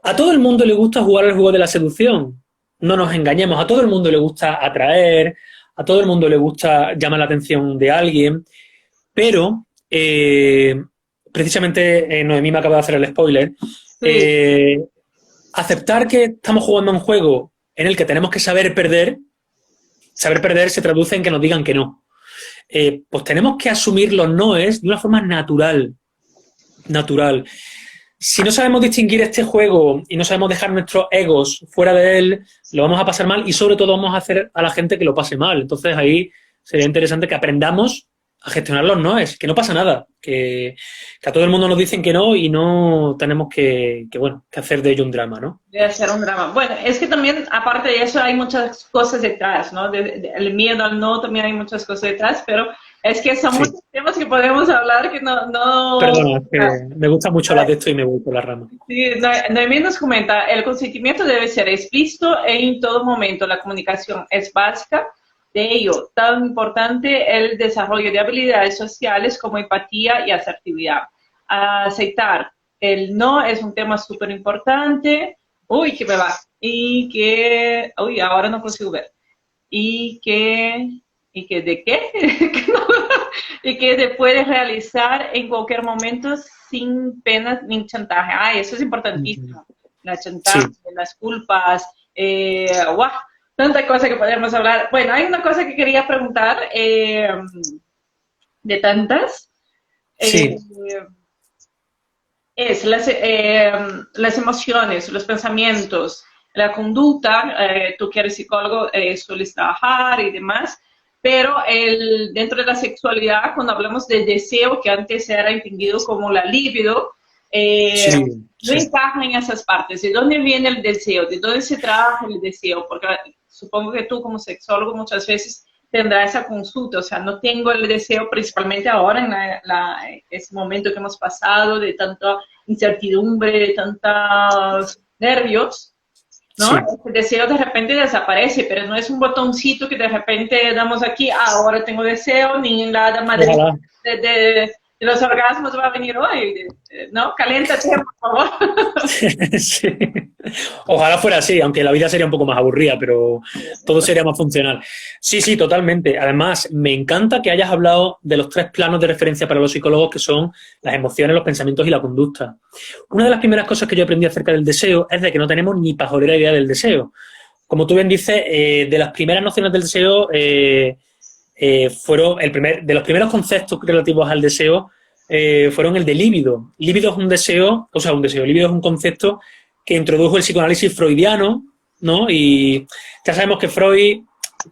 a todo el mundo le gusta jugar el juego de la seducción. No nos engañemos, a todo el mundo le gusta atraer, a todo el mundo le gusta llamar la atención de alguien, pero precisamente Noemí me acaba de hacer el spoiler. Sí. Aceptar que estamos jugando a un juego en el que tenemos que saber perder se traduce en que nos digan que no. Pues tenemos que asumir los noes de una forma natural. Si no sabemos distinguir este juego y no sabemos dejar nuestros egos fuera de él, lo vamos a pasar mal y sobre todo vamos a hacer a la gente que lo pase mal. Entonces ahí sería interesante que aprendamos a gestionar los noes, que no pasa nada, que a todo el mundo nos dicen que no y no tenemos que hacer de ello un drama, ¿no? De hacer un drama. Bueno, es que también, aparte de eso, hay muchas cosas detrás, ¿no? El miedo al no, también hay muchas cosas detrás, pero es que son muchos temas que podemos hablar que no... Perdona, es que me gusta mucho hablar de esto y me voy por la rama. Sí, Noemí nos comenta, el consentimiento debe ser explícito en todo momento, la comunicación es básica. De ello, tan importante el desarrollo de habilidades sociales como empatía y asertividad. Aceptar el no es un tema súper importante. Uy, que me va. Uy, ahora no consigo ver. ¿De qué? Y que se puede realizar en cualquier momento sin penas ni chantaje. Ah, eso es importantísimo. La chantaje, sí. Las culpas, ¡guau! Tanta cosa que podemos hablar. Bueno, hay una cosa que quería preguntar, de tantas. Sí. Es las emociones, los pensamientos, la conducta. Tú que eres psicólogo, sueles trabajar y demás, pero dentro de la sexualidad, cuando hablamos de deseo, que antes era entendido como la libido, no encaja en esas partes. ¿De dónde viene el deseo? ¿De dónde se trabaja el deseo? Porque supongo que tú como sexólogo muchas veces tendrás esa consulta, o sea, no tengo el deseo, principalmente ahora en ese momento que hemos pasado de tanta incertidumbre, de tantos nervios, ¿no? Sí. El deseo de repente desaparece, pero no es un botoncito que de repente damos aquí, ahora tengo deseo, ni nada más de los orgasmos va a venir hoy, ¿no? Caléntate, por favor. Sí. Ojalá fuera así, aunque la vida sería un poco más aburrida, pero todo sería más funcional. Sí, totalmente. Además, me encanta que hayas hablado de los 3 planos de referencia para los psicólogos, que son las emociones, los pensamientos y la conducta. Una de las primeras cosas que yo aprendí acerca del deseo es de que no tenemos ni pajolera idea del deseo. Como tú bien dices, de las primeras nociones del deseo... de los primeros conceptos relativos al deseo fueron el de líbido. Líbido es un deseo, líbido es un concepto que introdujo el psicoanálisis freudiano, ¿no? Y ya sabemos que Freud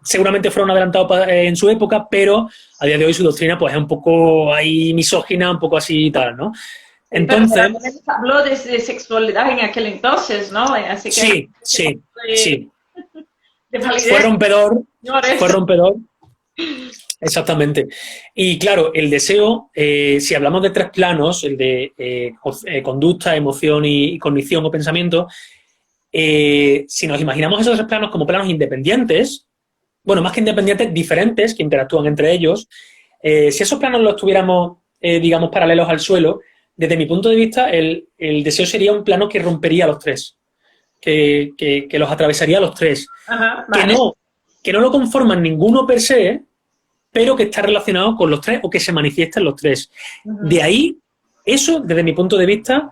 seguramente fueron adelantados en su época, pero a día de hoy su doctrina pues es un poco ahí misógina, un poco así y tal, ¿no? Entonces... Pero habló de sexualidad en aquel entonces, ¿no? Así que, sí. Fue rompedor. Exactamente. Y claro, el deseo, si hablamos de 3 planos, el de conducta, emoción y cognición o pensamiento, si nos imaginamos esos 3 planos como planos independientes, bueno, más que independientes, diferentes, que interactúan entre ellos, si esos planos los tuviéramos, digamos, paralelos al suelo, desde mi punto de vista, el deseo sería un plano que rompería los 3, que los atravesaría los 3. Ajá, vale. Que no lo conforman ninguno per se, pero que está relacionado con los 3 o que se manifiesta en los 3. Uh-huh. De ahí, eso, desde mi punto de vista,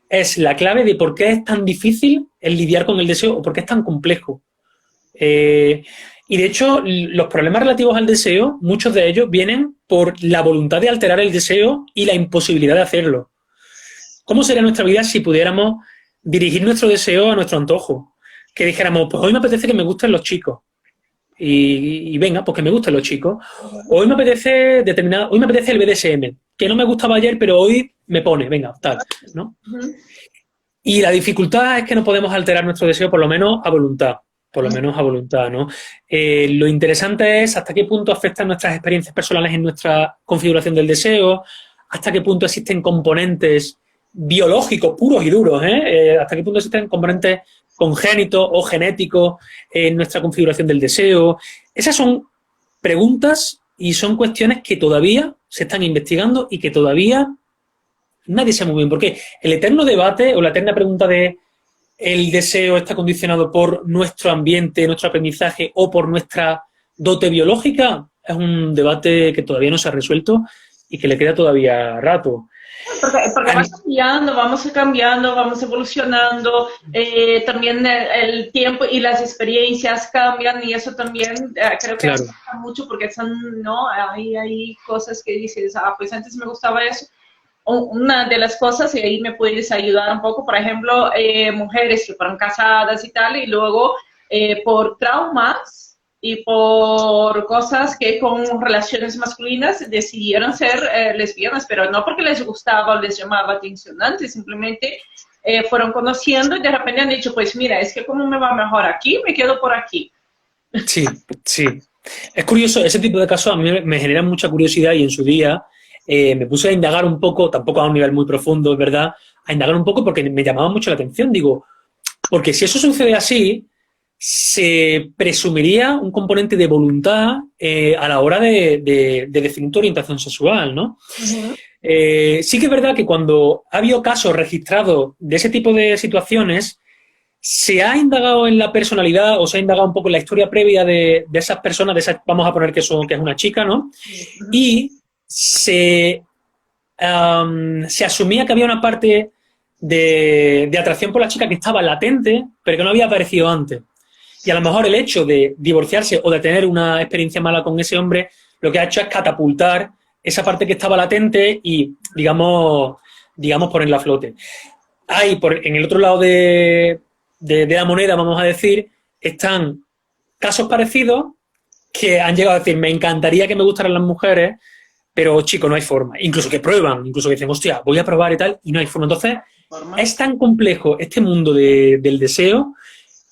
es la clave de por qué es tan difícil el lidiar con el deseo o por qué es tan complejo. Y de hecho, los problemas relativos al deseo, muchos de ellos vienen por la voluntad de alterar el deseo y la imposibilidad de hacerlo. ¿Cómo sería nuestra vida si pudiéramos dirigir nuestro deseo a nuestro antojo? Que dijéramos, pues hoy me apetece que me gusten los chicos. Y venga, pues que me gusten los chicos. Hoy me apetece el BDSM, que no me gustaba ayer, pero hoy me pone, venga, tal, ¿no? Uh-huh. Y la dificultad es que no podemos alterar nuestro deseo, por lo menos a voluntad, ¿no? Lo interesante es hasta qué punto afectan nuestras experiencias personales en nuestra configuración del deseo, hasta qué punto existen componentes biológicos, puros y duros, ¿eh? Hasta qué punto existen componentes congénitos o genéticos en nuestra configuración del deseo. Esas son preguntas y son cuestiones que todavía se están investigando y que todavía nadie sabe muy bien. Porque el eterno debate o la eterna pregunta de ¿el deseo está condicionado por nuestro ambiente, nuestro aprendizaje o por nuestra dote biológica? Es un debate que todavía no se ha resuelto y que le queda todavía rato. Porque vamos cambiando, vamos evolucionando, también el tiempo y las experiencias cambian y eso también creo que Claro. afecta mucho porque son, ¿no? Hay cosas que dices, pues antes me gustaba eso. Una de las cosas, y ahí me puedes ayudar un poco, por ejemplo, mujeres que fueron casadas y tal, y luego por traumas y por cosas que con relaciones masculinas decidieron ser lesbianas, pero no porque les gustaba o les llamaba atención antes, simplemente fueron conociendo y de repente han dicho, pues mira, es que como me va mejor aquí, me quedo por aquí. Sí, sí. Es curioso, ese tipo de casos a mí me generan mucha curiosidad y en su día me puse a indagar un poco, tampoco a un nivel muy profundo, es verdad, a indagar un poco porque me llamaba mucho la atención. Digo, porque si eso sucede así, se presumiría un componente de voluntad a la hora de definir tu orientación sexual, ¿no? Uh-huh. Sí que es verdad que cuando ha habido casos registrados de ese tipo de situaciones, se ha indagado en la personalidad o se ha indagado un poco en la historia previa de esas personas, vamos a poner que es una chica, ¿no? Uh-huh. Y se asumía que había una parte de atracción por la chica que estaba latente, pero que no había aparecido antes. Y a lo mejor el hecho de divorciarse o de tener una experiencia mala con ese hombre, lo que ha hecho es catapultar esa parte que estaba latente y, digamos ponerla a flote. En el otro lado de la moneda, vamos a decir, están casos parecidos que han llegado a decir, me encantaría que me gustaran las mujeres, pero, chico, no hay forma. Incluso que prueban, incluso que dicen, hostia, voy a probar y tal, y no hay forma. Entonces, es tan complejo este mundo del deseo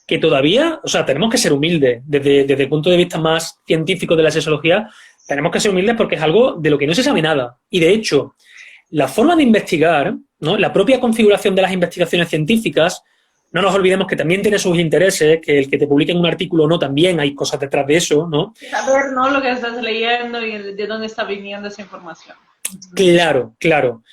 que todavía, o sea, tenemos que ser humildes. Desde el punto de vista más científico de la sexología, tenemos que ser humildes porque es algo de lo que no se sabe nada. Y, de hecho, la forma de investigar, ¿no? La propia configuración de las investigaciones científicas, no nos olvidemos que también tiene sus intereses, que el que te publiquen un artículo o no, también hay cosas detrás de eso, ¿no? Saber, ¿no? Lo que estás leyendo y de dónde está viniendo esa información. Claro, claro.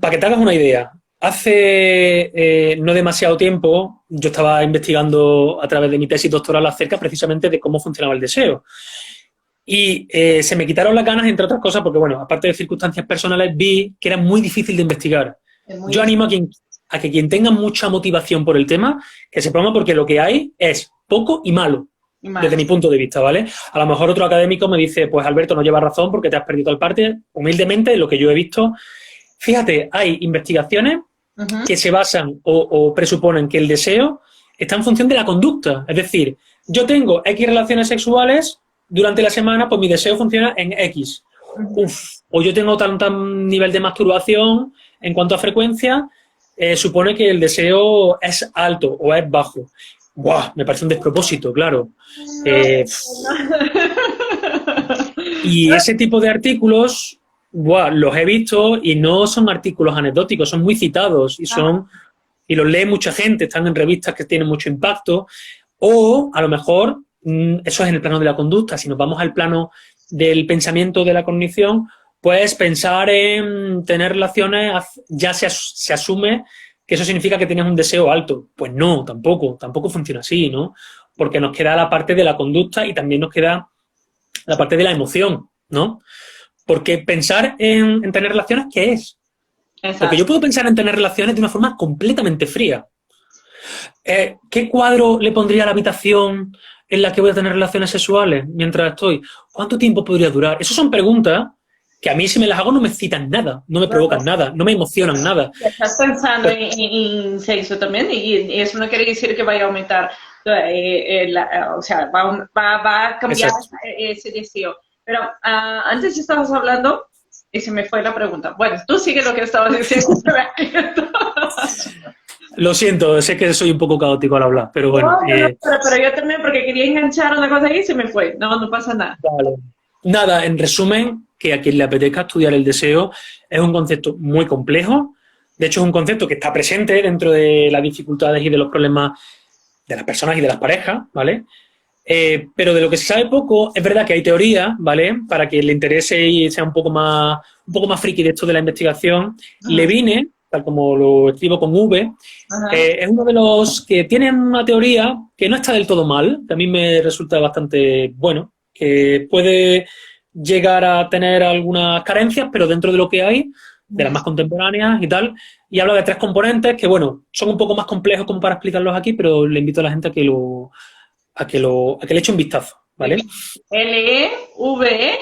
Para que te hagas una idea, hace no demasiado tiempo yo estaba investigando a través de mi tesis doctoral acerca precisamente de cómo funcionaba el deseo. Y se me quitaron las ganas, entre otras cosas, porque, bueno, aparte de circunstancias personales, vi que era muy difícil de investigar. Yo animo a que quien tenga mucha motivación por el tema, que se ponga, porque lo que hay es poco y malo, desde mi punto de vista, ¿vale? A lo mejor otro académico me dice, pues Alberto, no llevas razón porque te has perdido al parte. Humildemente, lo que yo he visto, fíjate, hay investigaciones que se basan o presuponen que el deseo está en función de la conducta. Es decir, yo tengo X relaciones sexuales durante la semana, pues mi deseo funciona en X. O yo tengo tan nivel de masturbación en cuanto a frecuencia, supone que el deseo es alto o es bajo. ¡Buah! Me parece un despropósito, claro. Y ese tipo de artículos, ¡buah!, los he visto y no son artículos anecdóticos, son muy citados y los lee mucha gente, están en revistas que tienen mucho impacto. O, a lo mejor, eso es en el plano de la conducta. Si nos vamos al plano del pensamiento, de la cognición, pues pensar en tener relaciones ya se asume que eso significa que tienes un deseo alto. Pues no, tampoco funciona así, ¿no? Porque nos queda la parte de la conducta y también nos queda la parte de la emoción, ¿no? Porque pensar en tener relaciones, ¿qué es? Exacto. Porque yo puedo pensar en tener relaciones de una forma completamente fría. ¿Qué cuadro le pondría a la habitación en la que voy a tener relaciones sexuales mientras estoy? ¿Cuánto tiempo podría durar? Esas son preguntas que a mí, si me las hago, no me excitan nada, no me provocan nada, no me emocionan nada. Estás pensando en sexo también y eso no quiere decir que vaya a aumentar, o sea, va a cambiar ese deseo. Pero antes estabas hablando y se me fue la pregunta. Bueno, tú sigue lo que estabas diciendo. Lo siento, sé que soy un poco caótico al hablar, pero bueno. No, pero yo también, porque quería enganchar una cosa ahí y se me fue. No pasa nada. Vale. Nada, en resumen, que a quien le apetezca estudiar el deseo es un concepto muy complejo, De hecho, es un concepto que está presente dentro de las dificultades y de los problemas de las personas y de las parejas, ¿vale? Pero de lo que se sabe poco, es verdad que hay teorías, ¿vale? Para que le interese y sea un poco más friki de esto de la investigación. Ajá, Levine, tal como lo escribo con V, ajá. es uno de los que tienen una teoría que no está del todo mal, que a mí me resulta bastante bueno, que puede llegar a tener algunas carencias, pero dentro de lo que hay, de las más contemporáneas y tal, y habla de 3 componentes que, bueno, son un poco más complejos como para explicarlos aquí, pero le invito a la gente a que le eche un vistazo, ¿vale? L-E-V-E.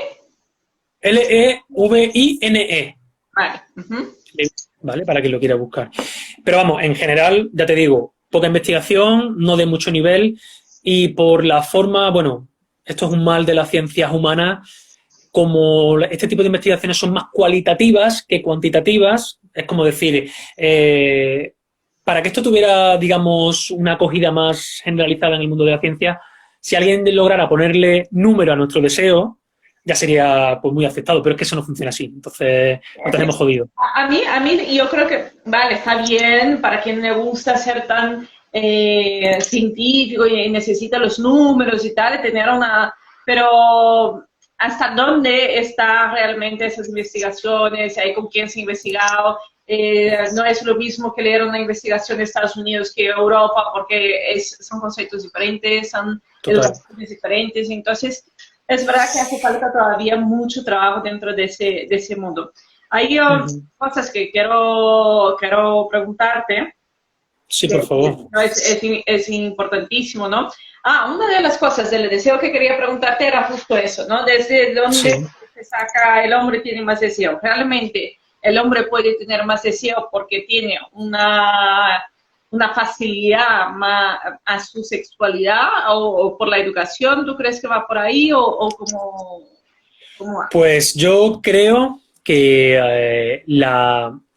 Levine, Vale. Ujú. ¿vale? Para quien lo quiera buscar. Pero vamos, en general, ya te digo, poca investigación, no de mucho nivel, y por la forma, bueno, esto es un mal de las ciencias humanas, como este tipo de investigaciones son más cualitativas que cuantitativas, es como decir, para que esto tuviera, digamos, una acogida más generalizada en el mundo de la ciencia, si alguien lograra ponerle número a nuestro deseo, ya sería pues muy aceptado, pero es que eso no funciona así, entonces lo tenemos jodido. A mí, yo creo que, vale, está bien para quien le gusta ser tan científico y necesita los números y tal, tener una, pero ¿hasta dónde están realmente esas investigaciones? ¿Hay con quién se ha investigado? No es lo mismo que leer una investigación de Estados Unidos que Europa, porque son conceptos diferentes, son Total. educaciones diferentes, entonces es verdad que hace falta todavía mucho trabajo dentro de ese mundo. Hay Ujú. cosas que quiero preguntarte, Sí, que por favor. no es importantísimo, ¿no? Una de las cosas del deseo que quería preguntarte era justo eso, ¿no? ¿Desde dónde Sí. se saca el hombre tiene más deseo? ¿Realmente el hombre puede tener más deseo porque tiene una facilidad más a su sexualidad o por la educación? ¿Tú crees que va por ahí o cómo va? Pues yo creo que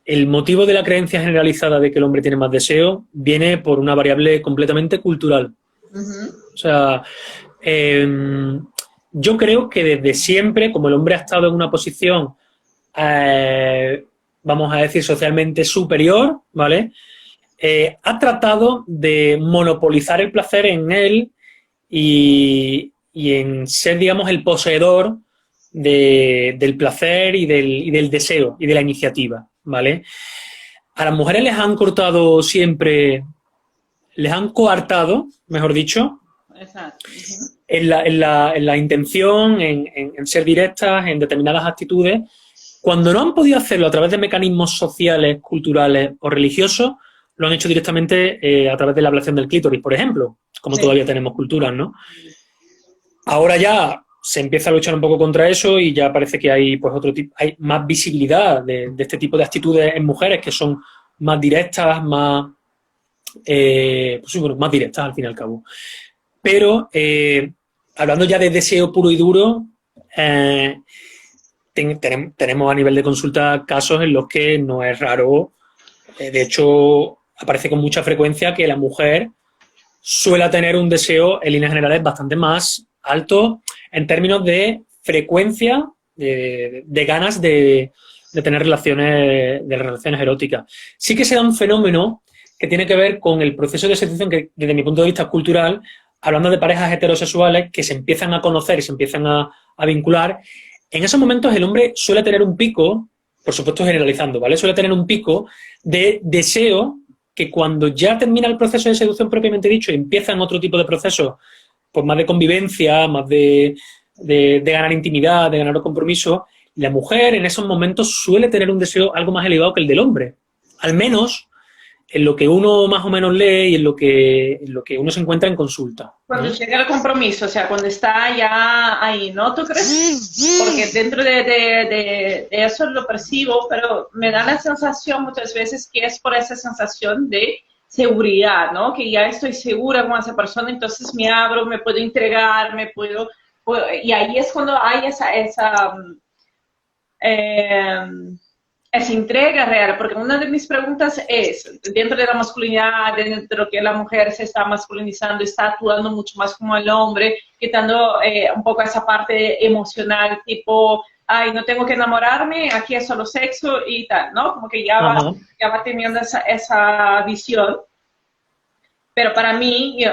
el motivo de la creencia generalizada de que el hombre tiene más deseo viene por una variable completamente cultural. Ujú. O sea, eh, yo creo que desde siempre, como el hombre ha estado en una posición, eh, vamos a decir, socialmente superior, ¿vale? Ha tratado de monopolizar el placer en él y en ser, digamos, el poseedor del placer y del deseo y de la iniciativa, ¿vale? A las mujeres les han cortado siempre, les han coartado, mejor dicho, Exacto. Ujú. en la intención, en ser directas, en determinadas actitudes. Cuando no han podido hacerlo a través de mecanismos sociales, culturales o religiosos, lo han hecho directamente a través de la ablación del clítoris, por ejemplo, como Sí. todavía tenemos culturas, ¿no? Ahora ya se empieza a luchar un poco contra eso y ya parece que hay pues otro tipo, hay más visibilidad de este tipo de actitudes en mujeres que son más directas, pues sí, bueno, más directas al fin y al cabo. Pero hablando ya de deseo puro y duro, eh, tenemos a nivel de consulta casos en los que no es raro, de hecho aparece con mucha frecuencia que la mujer suele tener un deseo en líneas generales bastante más alto en términos de frecuencia, de ganas de tener relaciones eróticas. Sí que se da un fenómeno que tiene que ver con el proceso de seducción que, desde mi punto de vista cultural, hablando de parejas heterosexuales que se empiezan a conocer y se empiezan a vincular, en esos momentos el hombre suele tener un pico, por supuesto generalizando, ¿vale? Suele tener un pico de deseo que cuando ya termina el proceso de seducción propiamente dicho y empiezan otro tipo de procesos, pues más de convivencia, más de ganar intimidad, de ganar compromiso, la mujer en esos momentos suele tener un deseo algo más elevado que el del hombre. Al menos en lo que uno más o menos lee y en lo que uno se encuentra en consulta, Cuando ¿no? llega el compromiso, o sea, cuando está ya ahí, ¿no? ¿Tú crees? Porque dentro de eso lo percibo, pero me da la sensación muchas veces que es por esa sensación de seguridad, ¿no? Que ya estoy segura con esa persona, entonces me abro, me puedo entregar, y ahí es cuando hay esa eh, esa entrega real, porque una de mis preguntas es, dentro de la masculinidad, dentro de lo que la mujer se está masculinizando, está actuando mucho más como el hombre, quitando un poco esa parte emocional, tipo, ay, no tengo que enamorarme, aquí es solo sexo y tal, ¿no? Como que ya va teniendo esa visión. Pero para mí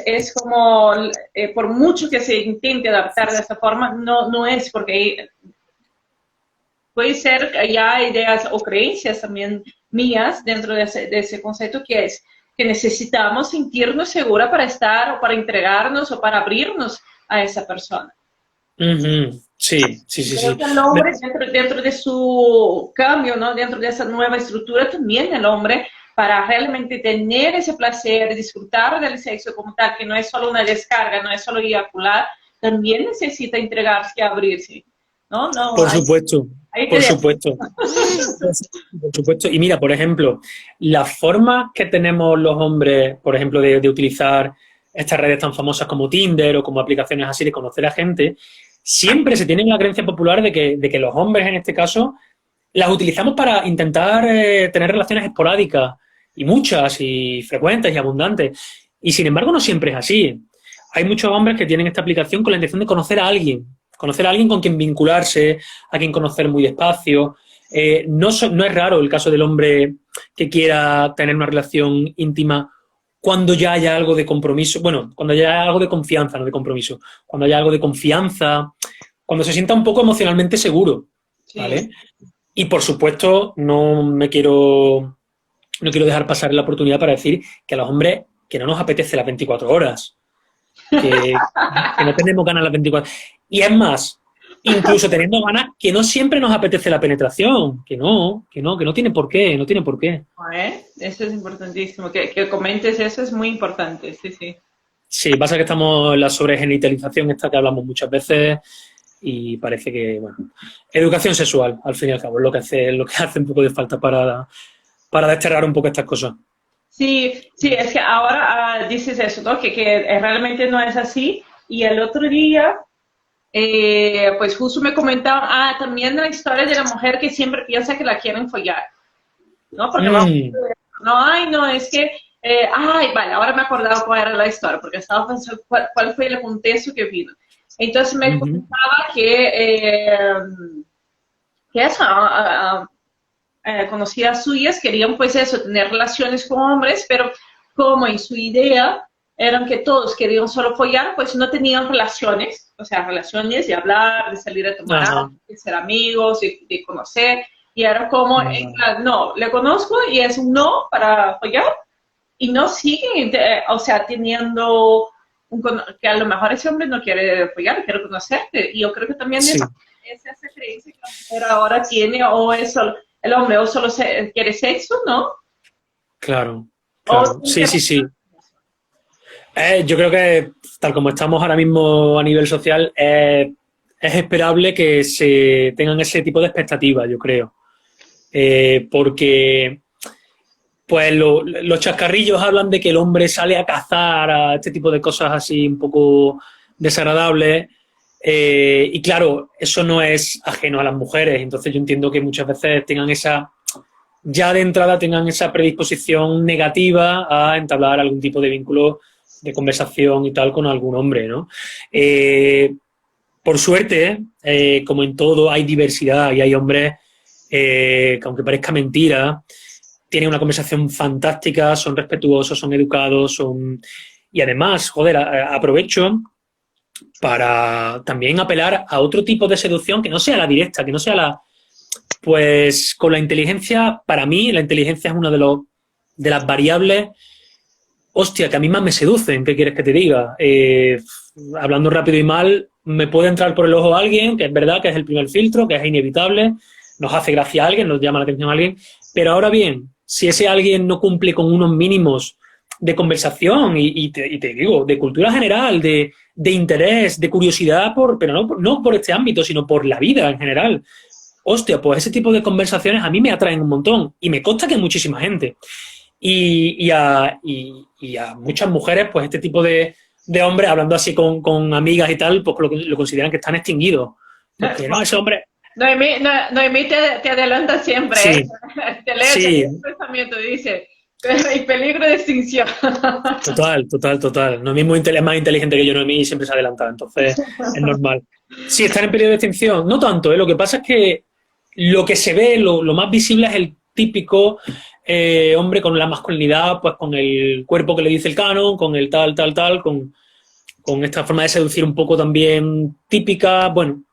es como, por mucho que se intente adaptar de esa forma, no es porque puede ser que haya ideas o creencias también mías dentro de ese concepto que es que necesitamos sentirnos seguras para estar o para entregarnos o para abrirnos a esa persona. Sí. Creo que el hombre, dentro de su cambio, ¿no? Dentro de esa nueva estructura, también el hombre, para realmente tener ese placer, disfrutar del sexo como tal, que no es solo una descarga, no es solo eyacular, también necesita entregarse y abrirse, ¿no? Por supuesto, por supuesto. Por supuesto. Y mira, por ejemplo, las formas que tenemos los hombres, por ejemplo, de utilizar estas redes tan famosas como Tinder o como aplicaciones así de conocer a gente, siempre se tiene la creencia popular de que los hombres, en este caso, las utilizamos para intentar tener relaciones esporádicas y muchas y frecuentes y abundantes. Y sin embargo, no siempre es así. Hay muchos hombres que tienen esta aplicación con la intención de conocer a alguien con quien vincularse, a quien conocer muy despacio. No es raro el caso del hombre que quiera tener una relación íntima cuando ya haya algo de compromiso, bueno, cuando ya haya algo de confianza, no de compromiso, cuando haya algo de confianza, cuando se sienta un poco emocionalmente seguro, ¿vale? Sí. Y por supuesto, no quiero dejar pasar la oportunidad para decir que a los hombres que no nos apetece las 24 horas, que no tenemos ganas las 24 horas. Y es más, incluso teniendo ganas, que no siempre nos apetece la penetración, que no tiene por qué, no tiene por qué. Eso es importantísimo, que comentes eso es muy importante, sí. Sí, pasa que estamos en la sobregenitalización esta que hablamos muchas veces y parece que, bueno, educación sexual, al fin y al cabo, es lo que hace un poco de falta para desterrar un poco estas cosas. Sí, es que ahora dices eso, ¿no? Que realmente no es así. Y el otro día, pues justo me comentaban, también la historia de la mujer que siempre piensa que la quieren follar, ¿no? Porque no, es que, vale, ahora me he acordado cuál era la historia, porque estaba pensando cuál fue el contexto que vino. Entonces me contaba que eso, conocidas suyas querían pues eso, tener relaciones con hombres, pero como en su idea eran que todos querían solo follar, pues no tenían relaciones, o sea, relaciones de hablar, de salir a tomar agua, de ser amigos, de conocer, y era como, no, le conozco y es un no para follar, y no siguen, o sea, teniendo que a lo mejor ese hombre no quiere follar, quiere conocerte, y yo creo que también es esa creencia que la mujer ahora tiene, o es solo, el hombre o solo quiere sexo, ¿no? Claro. Sí. Yo creo que, tal como estamos ahora mismo a nivel social, es esperable que se tengan ese tipo de expectativas, yo creo. Porque pues los chascarrillos hablan de que el hombre sale a cazar, a este tipo de cosas así un poco desagradables. Y claro, eso no es ajeno a las mujeres. Entonces yo entiendo que muchas veces ya de entrada tengan esa predisposición negativa a entablar algún tipo de vínculo de conversación y tal con algún hombre, ¿no? Por suerte, como en todo, hay diversidad y hay hombres que, aunque parezca mentira, tienen una conversación fantástica, son respetuosos, son educados, y además, joder, aprovecho para también apelar a otro tipo de seducción que no sea la directa, que no sea pues con la inteligencia, para mí la inteligencia es una de las variables, hostia, que a mí más me seducen, ¿qué quieres que te diga? Hablando rápido y mal, me puede entrar por el ojo a alguien, que es verdad que es el primer filtro, que es inevitable, nos hace gracia a alguien, nos llama la atención a alguien, pero ahora bien, si ese alguien no cumple con unos mínimos de conversación y te digo, de cultura general, de interés, de curiosidad, pero no por este ámbito, sino por la vida en general. Hostia, pues ese tipo de conversaciones a mí me atraen un montón y me consta que hay muchísima gente. Y a muchas mujeres, pues este tipo de hombres, hablando así con amigas y tal, pues lo consideran que están extinguidos. Porque no, ese hombre Noemí te adelanta siempre, Sí, ¿eh? Te lee sí, el pensamiento, dice, hay peligro de extinción. total, total, total. No mismo es más inteligente que yo, no, a mí siempre se adelanta, entonces es normal. Sí, están en periodo de extinción. No tanto, ¿eh? Lo que pasa es que lo que se ve, lo más visible es el típico hombre con la masculinidad, pues con el cuerpo que le dice el canon, con el tal, tal, tal, con esta forma de seducir un poco también típica. Bueno,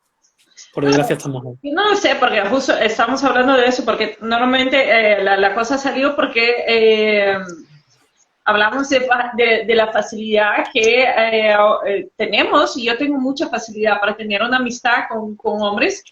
por desgracia estamos ahí. No lo sé, porque justo estamos hablando de eso, porque normalmente la cosa salió porque hablamos de la facilidad que tenemos, y yo tengo mucha facilidad para tener una amistad con hombres,